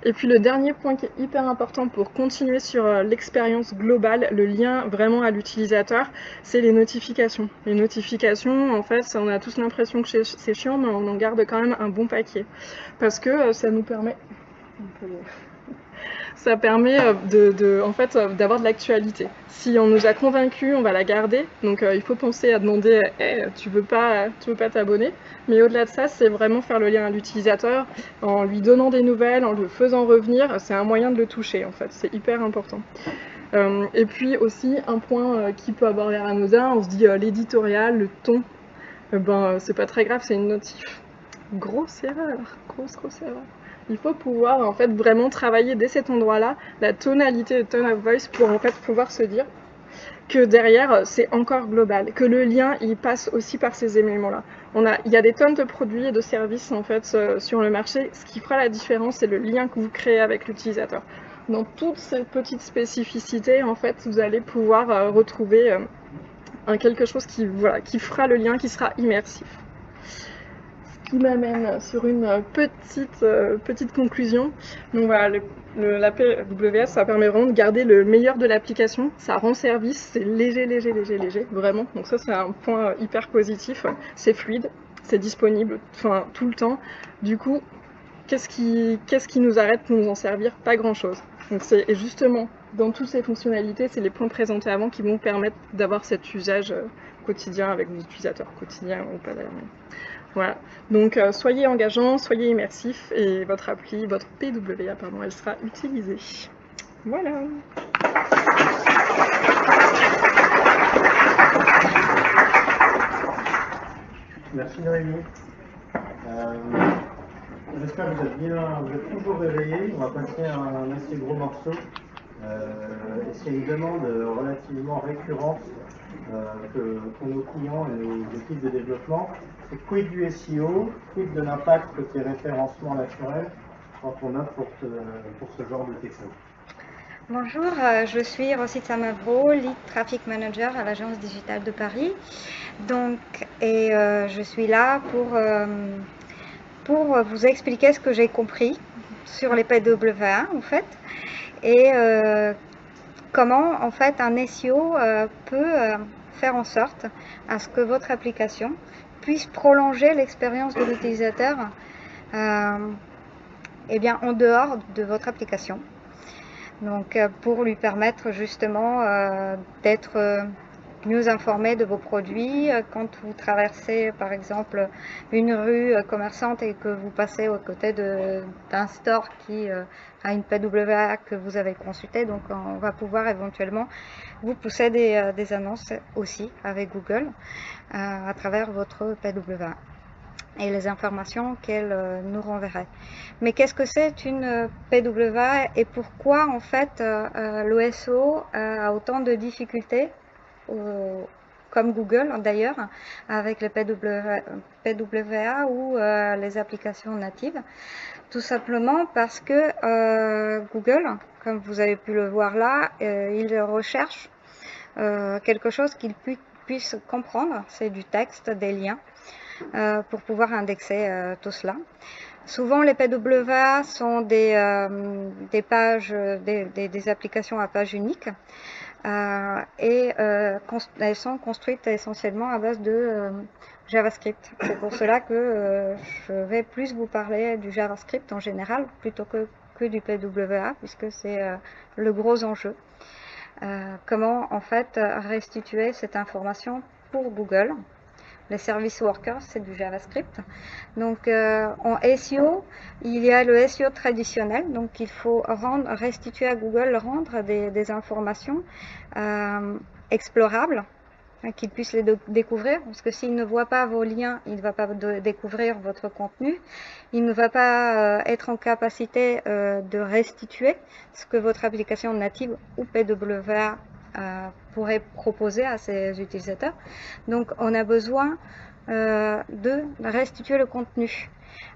Et puis le dernier point qui est hyper important pour continuer sur l'expérience globale, le lien vraiment à l'utilisateur, c'est les notifications. Les notifications, en fait, on a tous l'impression que c'est chiant, mais on en garde quand même un bon paquet. Parce que ça nous permet... Ça permet en fait, d'avoir de l'actualité. Si on nous a convaincus, on va la garder. Donc il faut penser à demander hey, tu veux pas t'abonner. Mais au-delà de ça, c'est vraiment faire le lien à l'utilisateur en lui donnant des nouvelles, en le faisant revenir. C'est un moyen de le toucher en fait. C'est hyper important. Et puis aussi un point qui peut avoir l'air anodin, on se dit l'éditorial, le ton. C'est pas très grave, c'est une notif. Grosse erreur, grosse erreur. Il faut pouvoir en fait vraiment travailler dès cet endroit-là la tonalité, le tone of voice pour en fait pouvoir se dire que derrière c'est encore global, que le lien il passe aussi par ces éléments-là. Il y a des tonnes de produits et de services en fait sur le marché. Ce qui fera la différence, c'est le lien que vous créez avec l'utilisateur. Dans toutes ces petites spécificités, en fait, vous allez pouvoir retrouver quelque chose qui fera le lien, qui sera immersif. Qui m'amène sur une petite conclusion. Donc voilà, La PWA, ça permet vraiment de garder le meilleur de l'application. Ça rend service, c'est léger, vraiment. Donc ça, c'est un point hyper positif. C'est fluide, c'est disponible, enfin tout le temps. Du coup, qu'est-ce qui nous arrête pour nous en servir? Pas grand-chose. Donc c'est justement dans toutes ces fonctionnalités, c'est les points présentés avant qui vont permettre d'avoir cet usage quotidien avec vos utilisateurs, quotidien ou pas d'ailleurs. Voilà, donc soyez engageants, soyez immersifs et votre appli, votre PWA, pardon, elle sera utilisée. Voilà. Merci Noémie. J'espère que vous êtes toujours réveillés. On va passer à un assez gros morceau. Et c'est une demande relativement récurrente que nos clients et nos équipes de développement. C'est quid du SEO, quid de l'impact côté référencement naturel quand on opte pour ce genre de techno. Bonjour, je suis Rosita Mavro, Lead Traffic Manager à l'Agence Digitale de Paris. Je suis là pour vous expliquer ce que j'ai compris sur les PWA en fait et comment en fait un SEO peut faire en sorte à ce que votre application puisse prolonger l'expérience de l'utilisateur en dehors de votre application. Donc pour lui permettre justement d'être mieux informé de vos produits. Quand vous traversez par exemple une rue commerçante et que vous passez aux côtés d'un store qui a une PWA que vous avez consulté, donc on va pouvoir éventuellement vous pousser des annonces aussi avec Google à travers votre PWA et les informations qu'elle nous renverrait. Mais qu'est-ce que c'est une PWA et pourquoi en fait l'OSO a autant de difficultés, comme Google d'ailleurs, avec les PWA ou les applications natives? Tout simplement parce que Google, comme vous avez pu le voir là, il recherche quelque chose qu'il puisse comprendre, c'est du texte, des liens, pour pouvoir indexer tout cela. Souvent les PWA sont des pages, des applications à page unique elles sont construites essentiellement à base de JavaScript. C'est pour cela que je vais plus vous parler du JavaScript en général plutôt que du PWA, puisque c'est le gros enjeu. Comment en fait restituer cette information pour Google. Les service workers, c'est du JavaScript. Donc en SEO, il y a le SEO traditionnel, donc il faut restituer à Google, rendre des informations explorables, qu'il puisse les découvrir, parce que s'il ne voit pas vos liens, il ne va pas découvrir votre contenu, il ne va pas être en capacité de restituer ce que votre application native ou PWA pourrait proposer à ses utilisateurs. Donc on a besoin de restituer le contenu.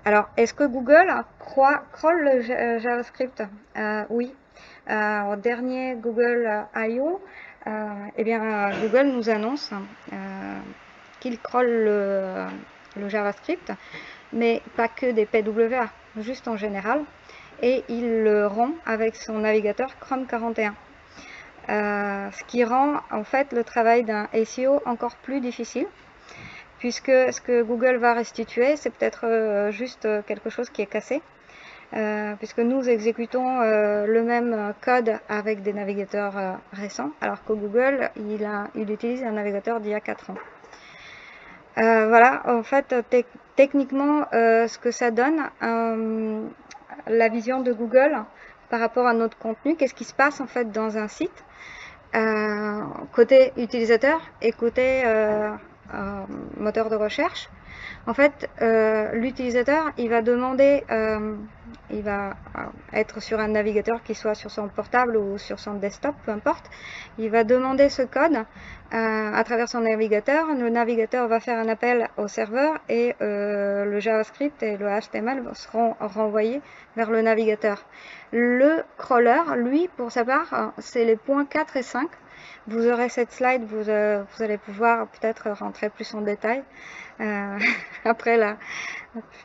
Alors est-ce que Google crawl le JavaScript? Oui. Au dernier Google I.O., Google nous annonce qu'il crawl le JavaScript, mais pas que des PWA, juste en général, et il le rend avec son navigateur Chrome 41. Ce qui rend en fait le travail d'un SEO encore plus difficile, puisque ce que Google va restituer, c'est peut-être juste quelque chose qui est cassé, puisque nous exécutons le même code avec des navigateurs récents, alors que Google, il utilise un navigateur d'il y a 4 ans. Voilà, en fait, techniquement, ce que ça donne, la vision de Google par rapport à notre contenu, qu'est-ce qui se passe en fait dans un site, côté utilisateur et côté moteur de recherche. En fait, l'utilisateur, il va demander, il va être sur un navigateur qui soit sur son portable ou sur son desktop, peu importe. Il va demander ce code à travers son navigateur. Le navigateur va faire un appel au serveur et le JavaScript et le HTML seront renvoyés vers le navigateur. Le crawler, lui, pour sa part, c'est les points 4 et 5 Vous aurez cette slide, vous allez pouvoir peut-être rentrer plus en détail après là,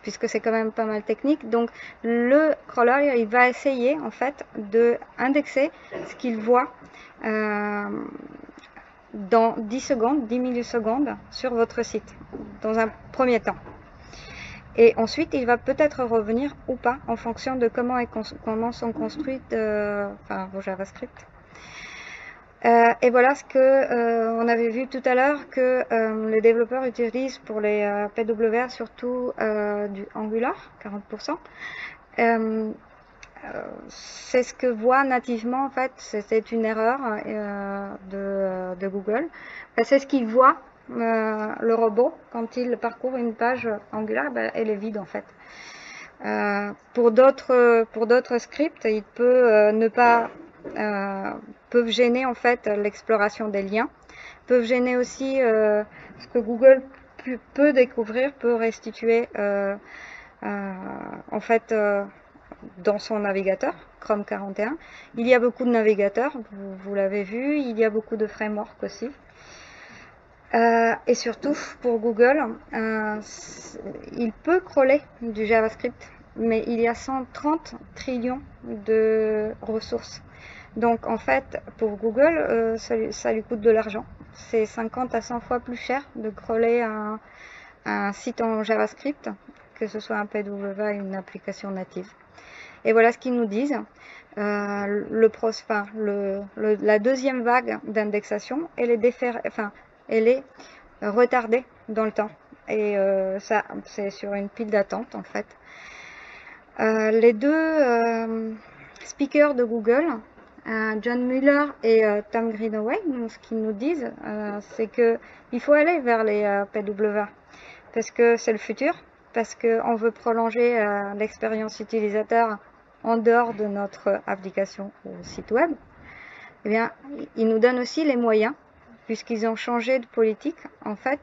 puisque c'est quand même pas mal technique. Donc le crawler, il va essayer en fait de indexer ce qu'il voit dans 10 secondes, 10 millisecondes sur votre site, dans un premier temps. Et ensuite, il va peut-être revenir ou pas en fonction de comment sont construites vos JavaScript. Et voilà ce que on avait vu tout à l'heure que les développeurs utilisent pour les PWA, surtout du Angular, 40%. C'est ce que voit nativement, en fait, c'est une erreur de Google. C'est ce qu'il voit, le robot, quand il parcourt une page Angular, elle est vide en fait. Pour d'autres scripts, il peut ne pas peuvent gêner en fait l'exploration des liens, peuvent gêner aussi ce que Google peut découvrir, peut restituer en fait dans son navigateur Chrome 41. Il y a beaucoup de navigateurs, vous l'avez vu, il y a beaucoup de frameworks aussi. Et surtout pour Google, il peut crawler du JavaScript, mais il y a 130 trillions de ressources. Donc en fait, pour Google, ça lui coûte de l'argent. C'est 50 à 100 fois plus cher de crawler un site en JavaScript, que ce soit un PWA ou une application native. Et voilà ce qu'ils nous disent. La deuxième vague d'indexation, elle est retardée dans le temps. Et ça, c'est sur une pile d'attente en fait. Les deux speakers de Google, John Mueller et Tom Greenaway, ce qu'ils nous disent, c'est qu'il faut aller vers les PWA parce que c'est le futur, parce qu'on veut prolonger l'expérience utilisateur en dehors de notre application ou site web. Eh bien, ils nous donnent aussi les moyens, puisqu'ils ont changé de politique en fait,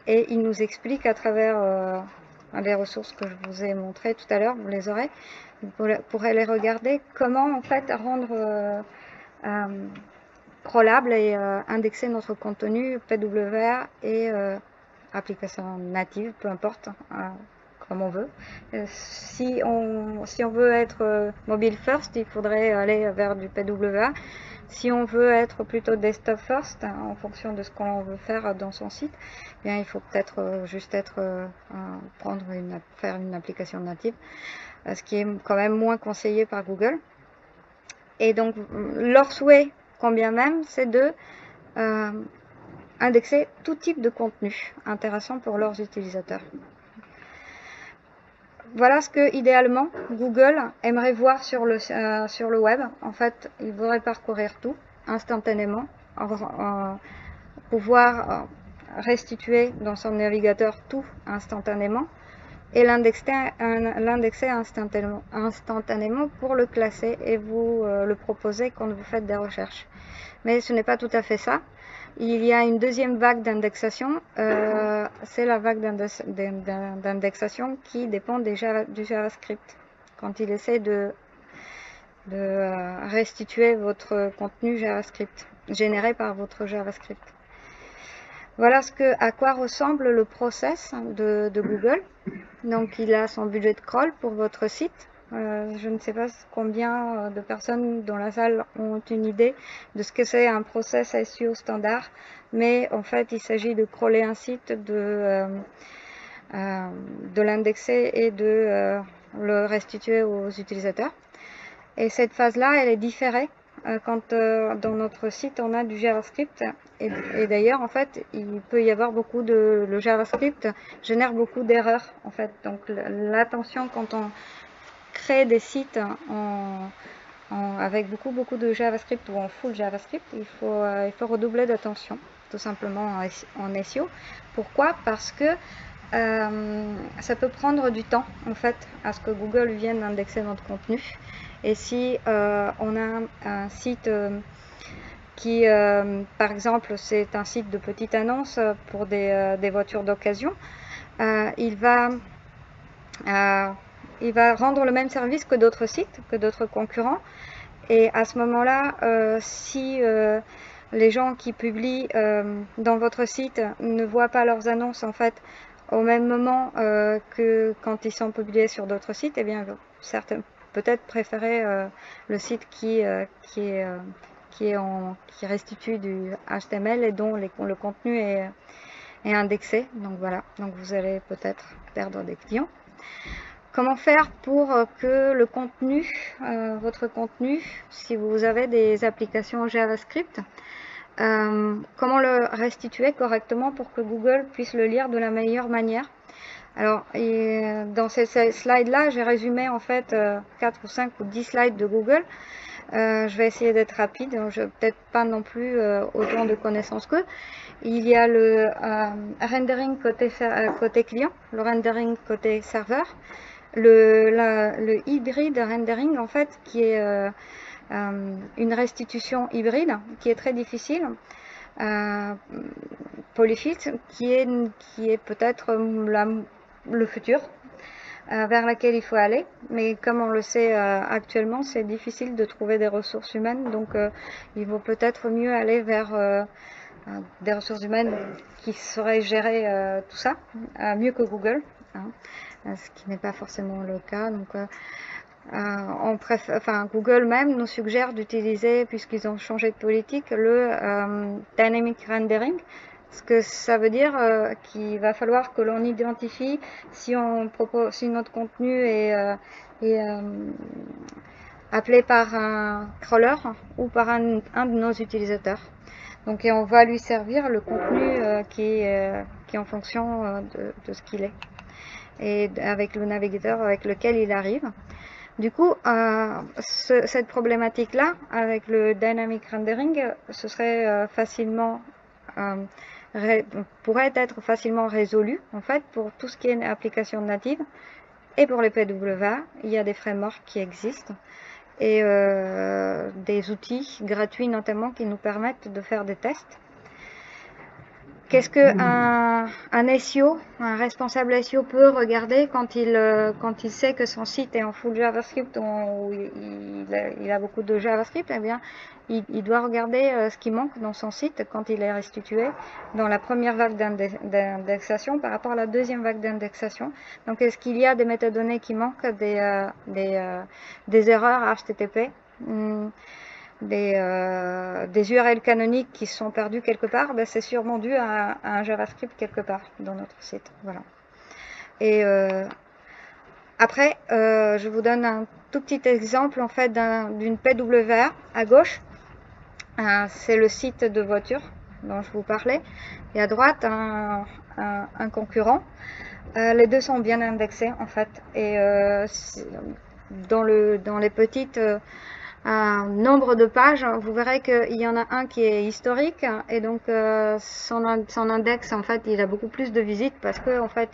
et ils nous expliquent à travers les ressources que je vous ai montrées tout à l'heure, vous les aurez, vous pourrez les regarder, comment en fait rendre crawlable et indexer notre contenu PWA et application native, peu importe, comme on veut. Si on veut être mobile first, il faudrait aller vers du PWA. Si on veut être plutôt desktop first, en fonction de ce qu'on veut faire dans son site, eh bien, il faut peut-être faire une application native, ce qui est quand même moins conseillé par Google. Et donc, leur souhait, quand bien même, c'est de indexer tout type de contenu intéressant pour leurs utilisateurs. Voilà ce que, idéalement, Google aimerait voir sur le web. En fait, il voudrait parcourir tout instantanément, pouvoir restituer dans son navigateur tout instantanément et l'indexer instantanément pour le classer et vous le proposer quand vous faites des recherches. Mais ce n'est pas tout à fait ça. Il y a une deuxième vague d'indexation, c'est la vague d'indexation qui dépend du JavaScript. Quand il essaie de restituer votre contenu JavaScript, généré par votre JavaScript. Voilà à quoi ressemble le process de Google. Donc il a son budget de crawl pour votre site. Je ne sais pas combien de personnes dans la salle ont une idée de ce que c'est un process SEO standard, mais en fait il s'agit de crawler un site, de l'indexer et de le restituer aux utilisateurs. Et cette phase-là, elle est différée quand dans notre site on a du JavaScript. Et d'ailleurs, en fait, il peut y avoir le JavaScript génère beaucoup d'erreurs en fait. Donc l'attention quand on crée des sites avec beaucoup de JavaScript ou en full JavaScript, il faut redoubler d'attention, tout simplement en SEO. Pourquoi? Parce que ça peut prendre du temps en fait à ce que Google vienne indexer notre contenu. Et si on a un site qui, par exemple, c'est un site de petite annonce pour des voitures d'occasion, il va rendre le même service que d'autres sites, que d'autres concurrents. Et à ce moment-là, si les gens qui publient dans votre site ne voient pas leurs annonces en fait au même moment que quand ils sont publiés sur d'autres sites, eh bien certains peut-être préférer le site qui restitue du HTML et dont le contenu est indexé. Donc voilà, donc vous allez peut-être perdre des clients. Comment faire pour que le contenu, votre contenu, si vous avez des applications JavaScript, comment le restituer correctement pour que Google puisse le lire de la meilleure manière? Alors, dans ces slides-là, j'ai résumé en fait 4 ou 5 ou 10 slides de Google. Je vais essayer d'être rapide, je n'ai peut-être pas non plus autant de connaissances qu'eux. Il y a le rendering côté client, le rendering côté serveur, le hybride rendering en fait qui est une restitution hybride qui est très difficile, polyfiltre qui est peut-être le futur vers laquelle il faut aller, mais comme on le sait actuellement, c'est difficile de trouver des ressources humaines, donc il vaut peut-être mieux aller vers des ressources humaines qui sauraient gérer tout ça, mieux que Google, hein, ce qui n'est pas forcément le cas. Donc, Google même nous suggère d'utiliser, puisqu'ils ont changé de politique, le Dynamic Rendering. Ce que ça veut dire qu'il va falloir que l'on identifie si notre contenu est appelé par un crawler ou par un de nos utilisateurs. Donc, et on va lui servir le contenu qui est en fonction de ce qu'il est et avec le navigateur avec lequel il arrive. Du coup, cette problématique-là, avec le Dynamic Rendering, ce serait pourrait être facilement résolu en fait pour tout ce qui est une application native et pour les PWA. Il y a des frameworks qui existent et des outils gratuits notamment qui nous permettent de faire des tests. Qu'est-ce qu'un SEO, un responsable SEO peut regarder quand il sait que son site est en full JavaScript ou il a beaucoup de JavaScript? Eh bien, il doit regarder ce qui manque dans son site quand il est restitué dans la première vague d'indexation par rapport à la deuxième vague d'indexation. Donc, est-ce qu'il y a des métadonnées qui manquent, des erreurs HTTP, des URL canoniques qui sont perdues quelque part? Ben, c'est sûrement dû à un JavaScript quelque part dans notre site. Voilà. Et après, je vous donne un tout petit exemple en fait d'une PWA à gauche. C'est le site de voiture dont je vous parlais. Et à droite, un concurrent. Les deux sont bien indexés en fait. Et dans les petites nombre de pages, vous verrez qu'il y en a un qui est historique et donc son index en fait il a beaucoup plus de visites parce que en fait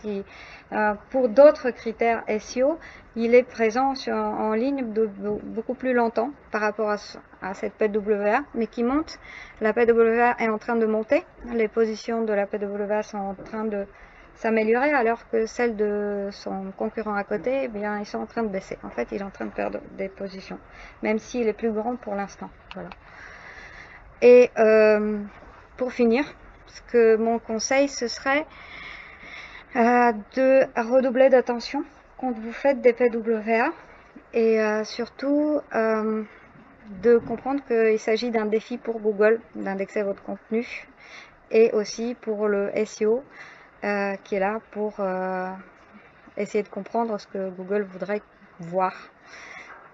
pour d'autres critères SEO il est présent en ligne beaucoup plus longtemps par rapport à cette PWA, mais qui monte. La PWA est en train de monter, les positions de la PWA sont en train de s'améliorer alors que celle de son concurrent à côté, eh bien, ils sont en train de baisser. En fait, il est en train de perdre des positions, même s'il est plus grand pour l'instant. Voilà. Et pour finir, mon conseil, ce serait de redoubler d'attention quand vous faites des PWA et surtout de comprendre qu'il s'agit d'un défi pour Google d'indexer votre contenu et aussi pour le SEO qui est là pour essayer de comprendre ce que Google voudrait voir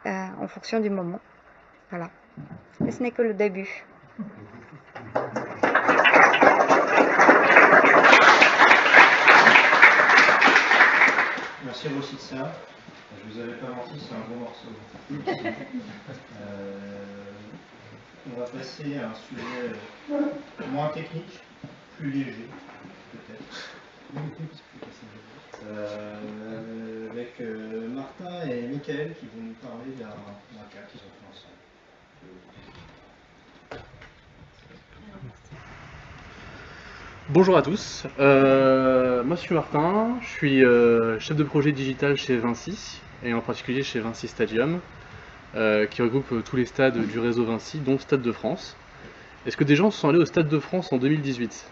en fonction du moment. Voilà. Et ce n'est que le début. Merci aussi de ça. Je vous avais pas menti, c'est un bon morceau. On va passer à un sujet moins technique, plus léger, peut-être. Avec Martin et Michael qui vont nous parler d'un cas qu'ils ont fait ensemble. Bonjour à tous, moi je suis Martin, je suis chef de projet digital chez Vinci, et en particulier chez Vinci Stadium, qui regroupe tous les stades du réseau Vinci, dont Stade de France. Est-ce que des gens sont allés au Stade de France en 2018?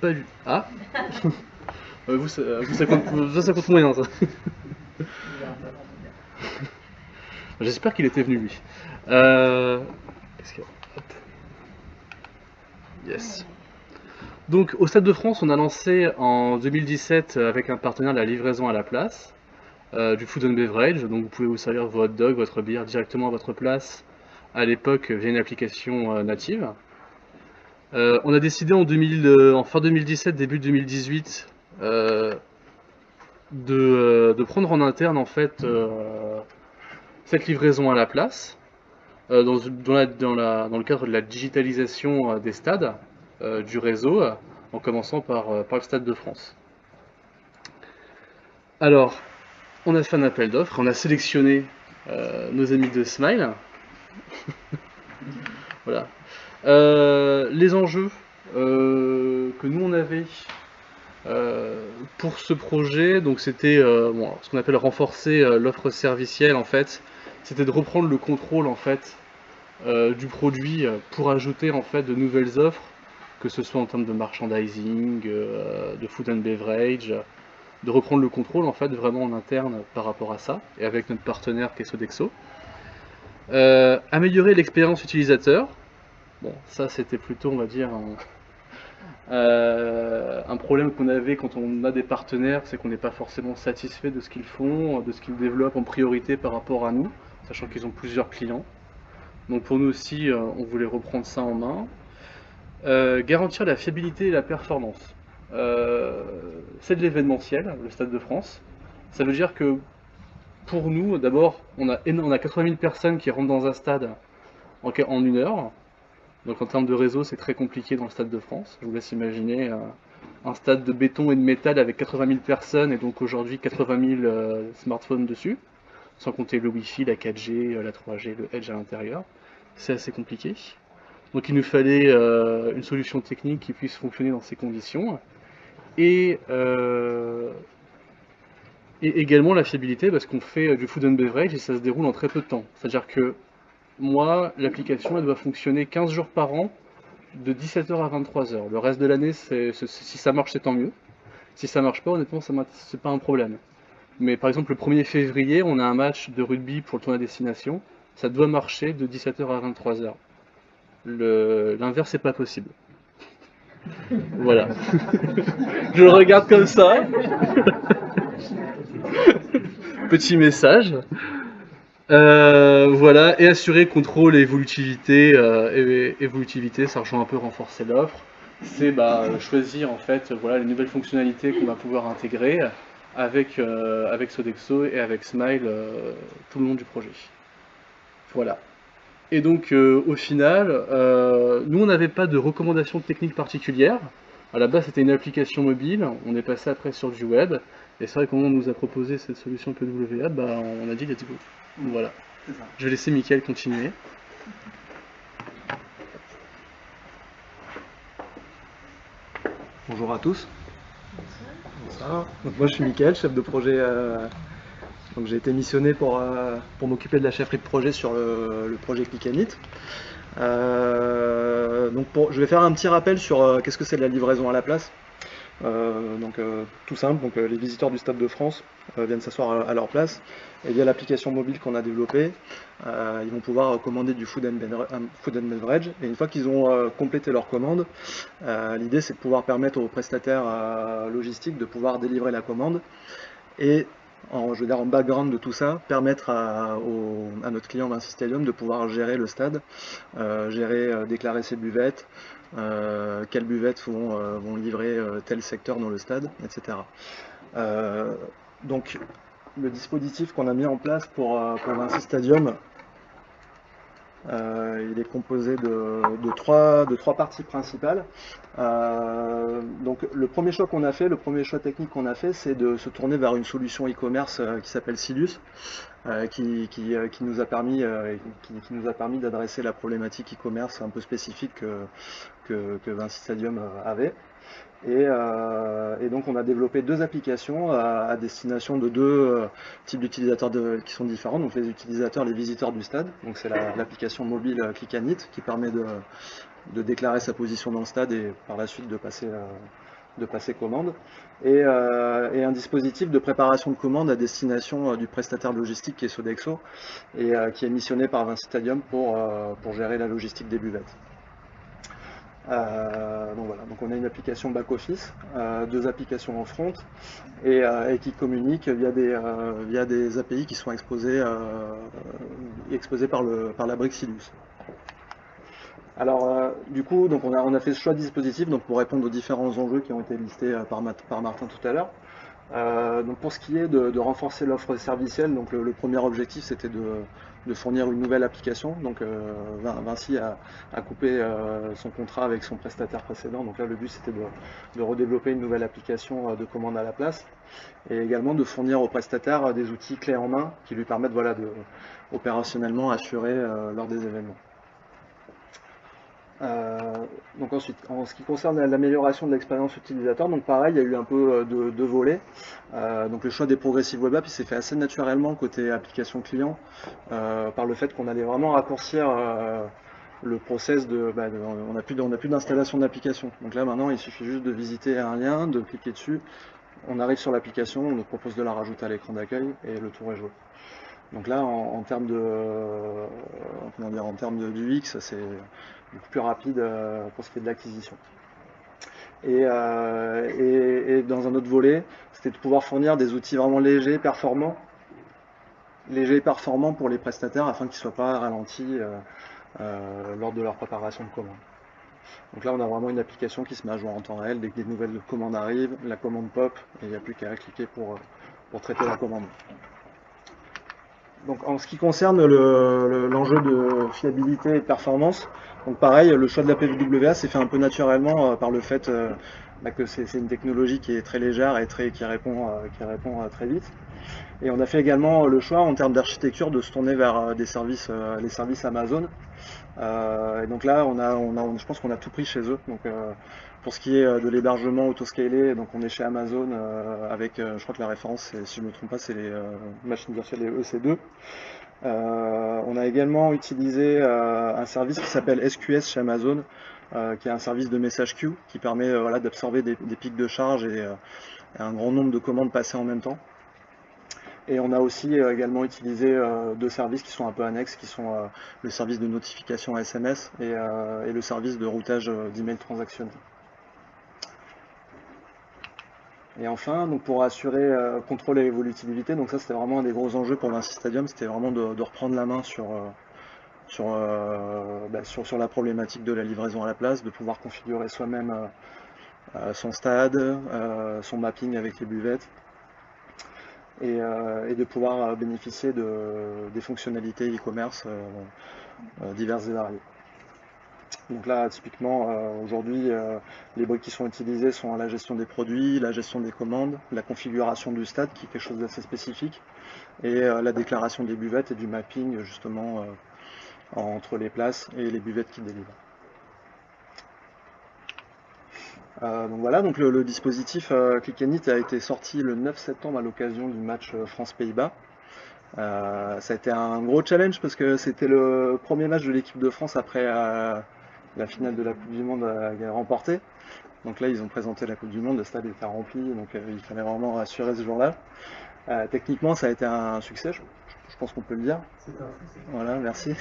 Pas vu. Ah vous, ça compte moyen, ça. J'espère qu'il était venu, lui. Qu'est-ce qu'il y a? Hop. Yes. Donc, au Stade de France, on a lancé en 2017 avec un partenaire la livraison à la place du food and beverage. Donc, vous pouvez vous servir vos hot dogs, votre bière directement à votre place à l'époque via une application native. On a décidé en fin 2017, début 2018, de prendre en interne en fait cette livraison à la place dans le cadre de la digitalisation des stades du réseau, en commençant par le Stade de France. Alors, on a fait un appel d'offres, on a sélectionné nos amis de Smile. Voilà. Les enjeux que nous on avait pour ce projet, donc c'était ce qu'on appelle renforcer l'offre servicielle en fait, c'était de reprendre le contrôle en fait du produit pour ajouter en fait de nouvelles offres, que ce soit en termes de merchandising, de food and beverage, de reprendre le contrôle en fait vraiment en interne par rapport à ça et avec notre partenaire qui est Sodexo. Améliorer l'expérience utilisateur. Bon, ça c'était plutôt, on va dire, un problème qu'on avait quand on a des partenaires, c'est qu'on n'est pas forcément satisfait de ce qu'ils font, de ce qu'ils développent en priorité par rapport à nous, sachant qu'ils ont plusieurs clients. Donc pour nous aussi, on voulait reprendre ça en main. Garantir la fiabilité et la performance. C'est de l'événementiel, le Stade de France. Ça veut dire que pour nous, d'abord, on a 80 000 personnes qui rentrent dans un stade en 1 heure. Donc en termes de réseau, c'est très compliqué dans le Stade de France. Je vous laisse imaginer un stade de béton et de métal avec 80 000 personnes et donc aujourd'hui 80 000 smartphones dessus, sans compter le Wi-Fi, la 4G, la 3G, le Edge à l'intérieur. C'est assez compliqué. Donc il nous fallait une solution technique qui puisse fonctionner dans ces conditions. Et également la fiabilité, parce qu'on fait du food and beverage et ça se déroule en très peu de temps. C'est-à-dire que moi, l'application elle doit fonctionner 15 jours par an, de 17h à 23h. Le reste de l'année, si ça marche, c'est tant mieux. Si ça marche pas, honnêtement, c'est pas un problème. Mais par exemple, le 1er février, on a un match de rugby pour le tournoi destination. Ça doit marcher de 17h à 23h. L'inverse, c'est pas possible. Voilà. Je le regarde comme ça. Petit message. Voilà, et assurer contrôle et évolutivité, ça rejoint un peu renforcer l'offre. C'est choisir en fait voilà, les nouvelles fonctionnalités qu'on va pouvoir intégrer avec Sodexo et avec Smile tout le long du projet. Voilà. Et donc au final, nous on n'avait pas de recommandations techniques particulières. À la base c'était une application mobile, on est passé après sur du web. Et c'est vrai que quand on nous a proposé cette solution PWA, on a dit let's go. Voilà. Je vais laisser Mickaël continuer. Bonjour à tous. Bonsoir. Donc moi je suis Mickaël, chef de projet. Donc j'ai été missionné pour m'occuper de la chefferie de projet sur le projet Click&Eat. Je vais faire un petit rappel sur qu'est-ce que c'est de la livraison à la place. Tout simple, les visiteurs du Stade de France viennent s'asseoir à leur place et via l'application mobile qu'on a développée, ils vont pouvoir commander du food and beverage et une fois qu'ils ont complété leur commande, l'idée c'est de pouvoir permettre aux prestataires logistiques de pouvoir délivrer la commande et en background de tout ça, permettre à notre client Vinci Stadium de pouvoir gérer le stade, déclarer ses buvettes, quelles buvettes vont livrer tel secteur dans le stade, etc. Donc le dispositif qu'on a mis en place pour Vinci Stadium, il est composé de trois parties principales. Donc le premier choix technique qu'on a fait, c'est de se tourner vers une solution e-commerce qui s'appelle Silus. qui nous a permis d'adresser la problématique e-commerce un peu spécifique que Vinci Stadium avait. Et donc on a développé deux applications à destination de deux types d'utilisateurs qui sont différents. Donc les visiteurs du stade. Donc c'est l'application mobile Click and Eat qui permet de déclarer sa position dans le stade et par la suite de passer commande. Et un dispositif de préparation de commande à destination du prestataire logistique qui est Sodexo et qui est missionné par Vinci Stadium pour gérer la logistique des buvettes. Donc voilà, donc on a une application back-office, deux applications en front et qui communiquent via des API qui sont exposés par la brique Silus. Alors du coup, donc on a fait ce choix de dispositif donc pour répondre aux différents enjeux qui ont été listés par Martin tout à l'heure. Donc pour ce qui est de renforcer l'offre servicielle, donc le premier objectif c'était de fournir une nouvelle application. Donc Vinci a coupé son contrat avec son prestataire précédent. Donc là le but c'était de redévelopper une nouvelle application de commande à la place et également de fournir au prestataire des outils clés en main qui lui permettent de opérationnellement assurer lors des événements. Donc ensuite, en ce qui concerne l'amélioration de l'expérience utilisateur, donc pareil, il y a eu un peu deux volets. Donc le choix des Progressive Web Apps, il s'est fait assez naturellement côté application client, par le fait qu'on allait vraiment raccourcir le process on n'a plus d'installation d'application. Donc là maintenant, il suffit juste de visiter un lien, de cliquer dessus, on arrive sur l'application, on nous propose de la rajouter à l'écran d'accueil et le tour est joué. Donc là, en termes de UX, c'est beaucoup plus rapide pour ce qui est de l'acquisition. Et dans un autre volet, c'était de pouvoir fournir des outils vraiment légers et performants pour les prestataires afin qu'ils ne soient pas ralentis lors de leur préparation de commande. Donc là, on a vraiment une application qui se met à jour en temps réel. Dès que des nouvelles commandes arrivent, la commande pop et il n'y a plus qu'à cliquer pour traiter la commande. Donc, en ce qui concerne l'enjeu de fiabilité et de performance, donc pareil, le choix de la PWA s'est fait un peu naturellement par le fait que c'est une technologie qui est très légère et qui répond très vite. Et on a fait également le choix en termes d'architecture de se tourner vers les services Amazon. Et donc là, je pense qu'on a tout pris chez eux. Donc, pour ce qui est de l'hébergement autoscalé, donc on est chez Amazon avec, je crois que la référence, si je ne me trompe pas, c'est les machines virtuelles, les EC2. On a également utilisé un service qui s'appelle SQS chez Amazon, qui est un service de message queue qui permet d'absorber des pics de charge et un grand nombre de commandes passées en même temps. Et on a aussi également utilisé deux services qui sont un peu annexes, qui sont le service de notification SMS et le service de routage d'email transactionnel. Et enfin, donc pour assurer contrôle et évolutivité, donc ça c'était vraiment un des gros enjeux pour Vinci Stadium, c'était vraiment de reprendre la main sur la problématique de la livraison à la place, de pouvoir configurer soi-même son stade, son mapping avec les buvettes, et de pouvoir bénéficier des fonctionnalités e-commerce diverses et variées. Donc là, typiquement, aujourd'hui, les briques qui sont utilisées sont la gestion des produits, la gestion des commandes, la configuration du stade, qui est quelque chose d'assez spécifique, et la déclaration des buvettes et du mapping, justement, entre les places et les buvettes qui délivrent. Donc voilà, donc le dispositif Click and Eat a été sorti le 9 septembre à l'occasion du match France-Pays-Bas. Ça a été un gros challenge parce que c'était le premier match de l'équipe de France après la finale de la Coupe du Monde remportée. Donc là, ils ont présenté la Coupe du Monde, le stade était rempli, donc il fallait vraiment assurer ce jour-là. Techniquement, ça a été un succès, je pense qu'on peut le dire. Voilà, merci.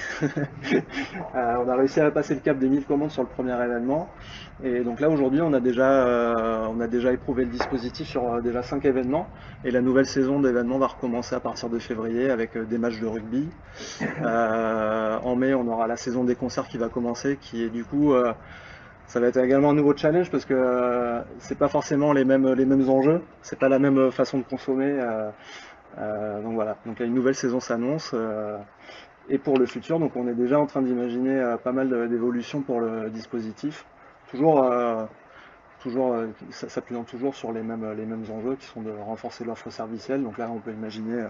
On a réussi à passer le cap des 1000 commandes sur le premier événement. Et donc là, aujourd'hui, on a déjà éprouvé le dispositif sur déjà 5 événements. Et la nouvelle saison d'événements va recommencer à partir de février avec des matchs de rugby. En mai, on aura la saison des concerts qui va commencer, qui est du coup... ça va être également un nouveau challenge parce que c'est pas forcément les mêmes enjeux, c'est pas la même façon de consommer. Donc voilà, donc une nouvelle saison s'annonce. Et pour le futur, donc on est déjà en train d'imaginer pas mal d'évolutions pour le dispositif. Toujours s'appuyant toujours sur les mêmes enjeux qui sont de renforcer l'offre servicielle. Donc là, on peut imaginer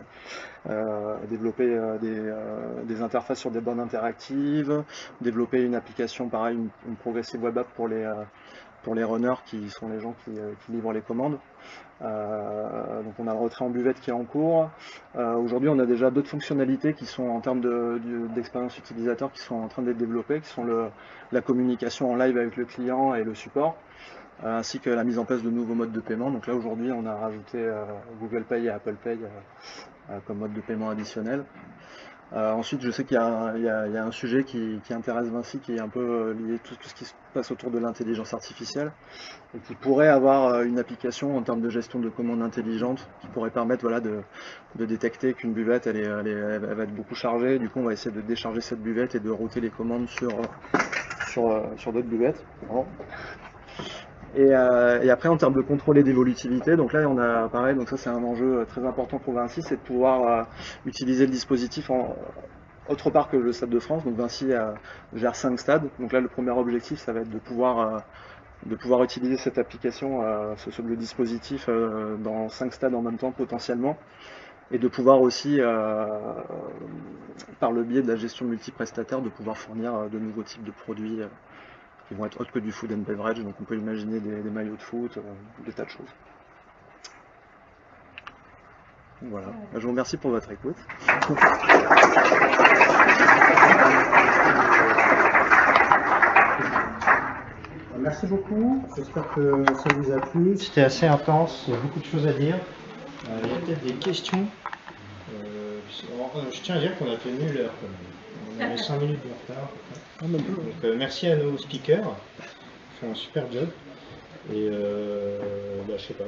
développer des interfaces sur des bornes interactives, développer une application, pareil, une progressive web app pour les runners qui sont les gens qui livrent les commandes. Donc on a le retrait en buvette qui est en cours. Aujourd'hui, on a déjà d'autres fonctionnalités qui sont en termes d'expérience utilisateur qui sont en train d'être développées, qui sont la communication en live avec le client et le support, ainsi que la mise en place de nouveaux modes de paiement. Donc là, aujourd'hui, on a rajouté Google Pay et Apple Pay comme mode de paiement additionnel. Ensuite, je sais qu'il y a un sujet qui intéresse Vinci, qui est un peu lié à tout ce qui se passe autour de l'intelligence artificielle, et qui pourrait avoir une application en termes de gestion de commandes intelligentes, qui pourrait permettre de détecter qu'une buvette elle va être beaucoup chargée. Du coup, on va essayer de décharger cette buvette et de router les commandes sur d'autres buvettes. Bon. Et après, en termes de contrôle et d'évolutivité, donc là on a pareil, donc ça c'est un enjeu très important pour Vinci, c'est de pouvoir utiliser le dispositif autre part que le Stade de France. Donc Vinci gère 5 stades, donc là le premier objectif ça va être de pouvoir utiliser cette application, le dispositif dans 5 stades en même temps potentiellement, et de pouvoir aussi, par le biais de la gestion multiprestataire, de pouvoir fournir de nouveaux types de produits qui vont être autres que du food and beverage, donc on peut imaginer des maillots de foot, des tas de choses. Voilà, je vous remercie pour votre écoute. Merci beaucoup, j'espère que ça vous a plu. C'était assez intense, il y a beaucoup de choses à dire. Il y a peut-être des questions. Je tiens à dire qu'on a tenu l'heure quand même. On avait 5 minutes de retard. Donc merci à nos speakers, ils font un super job. Et je sais pas,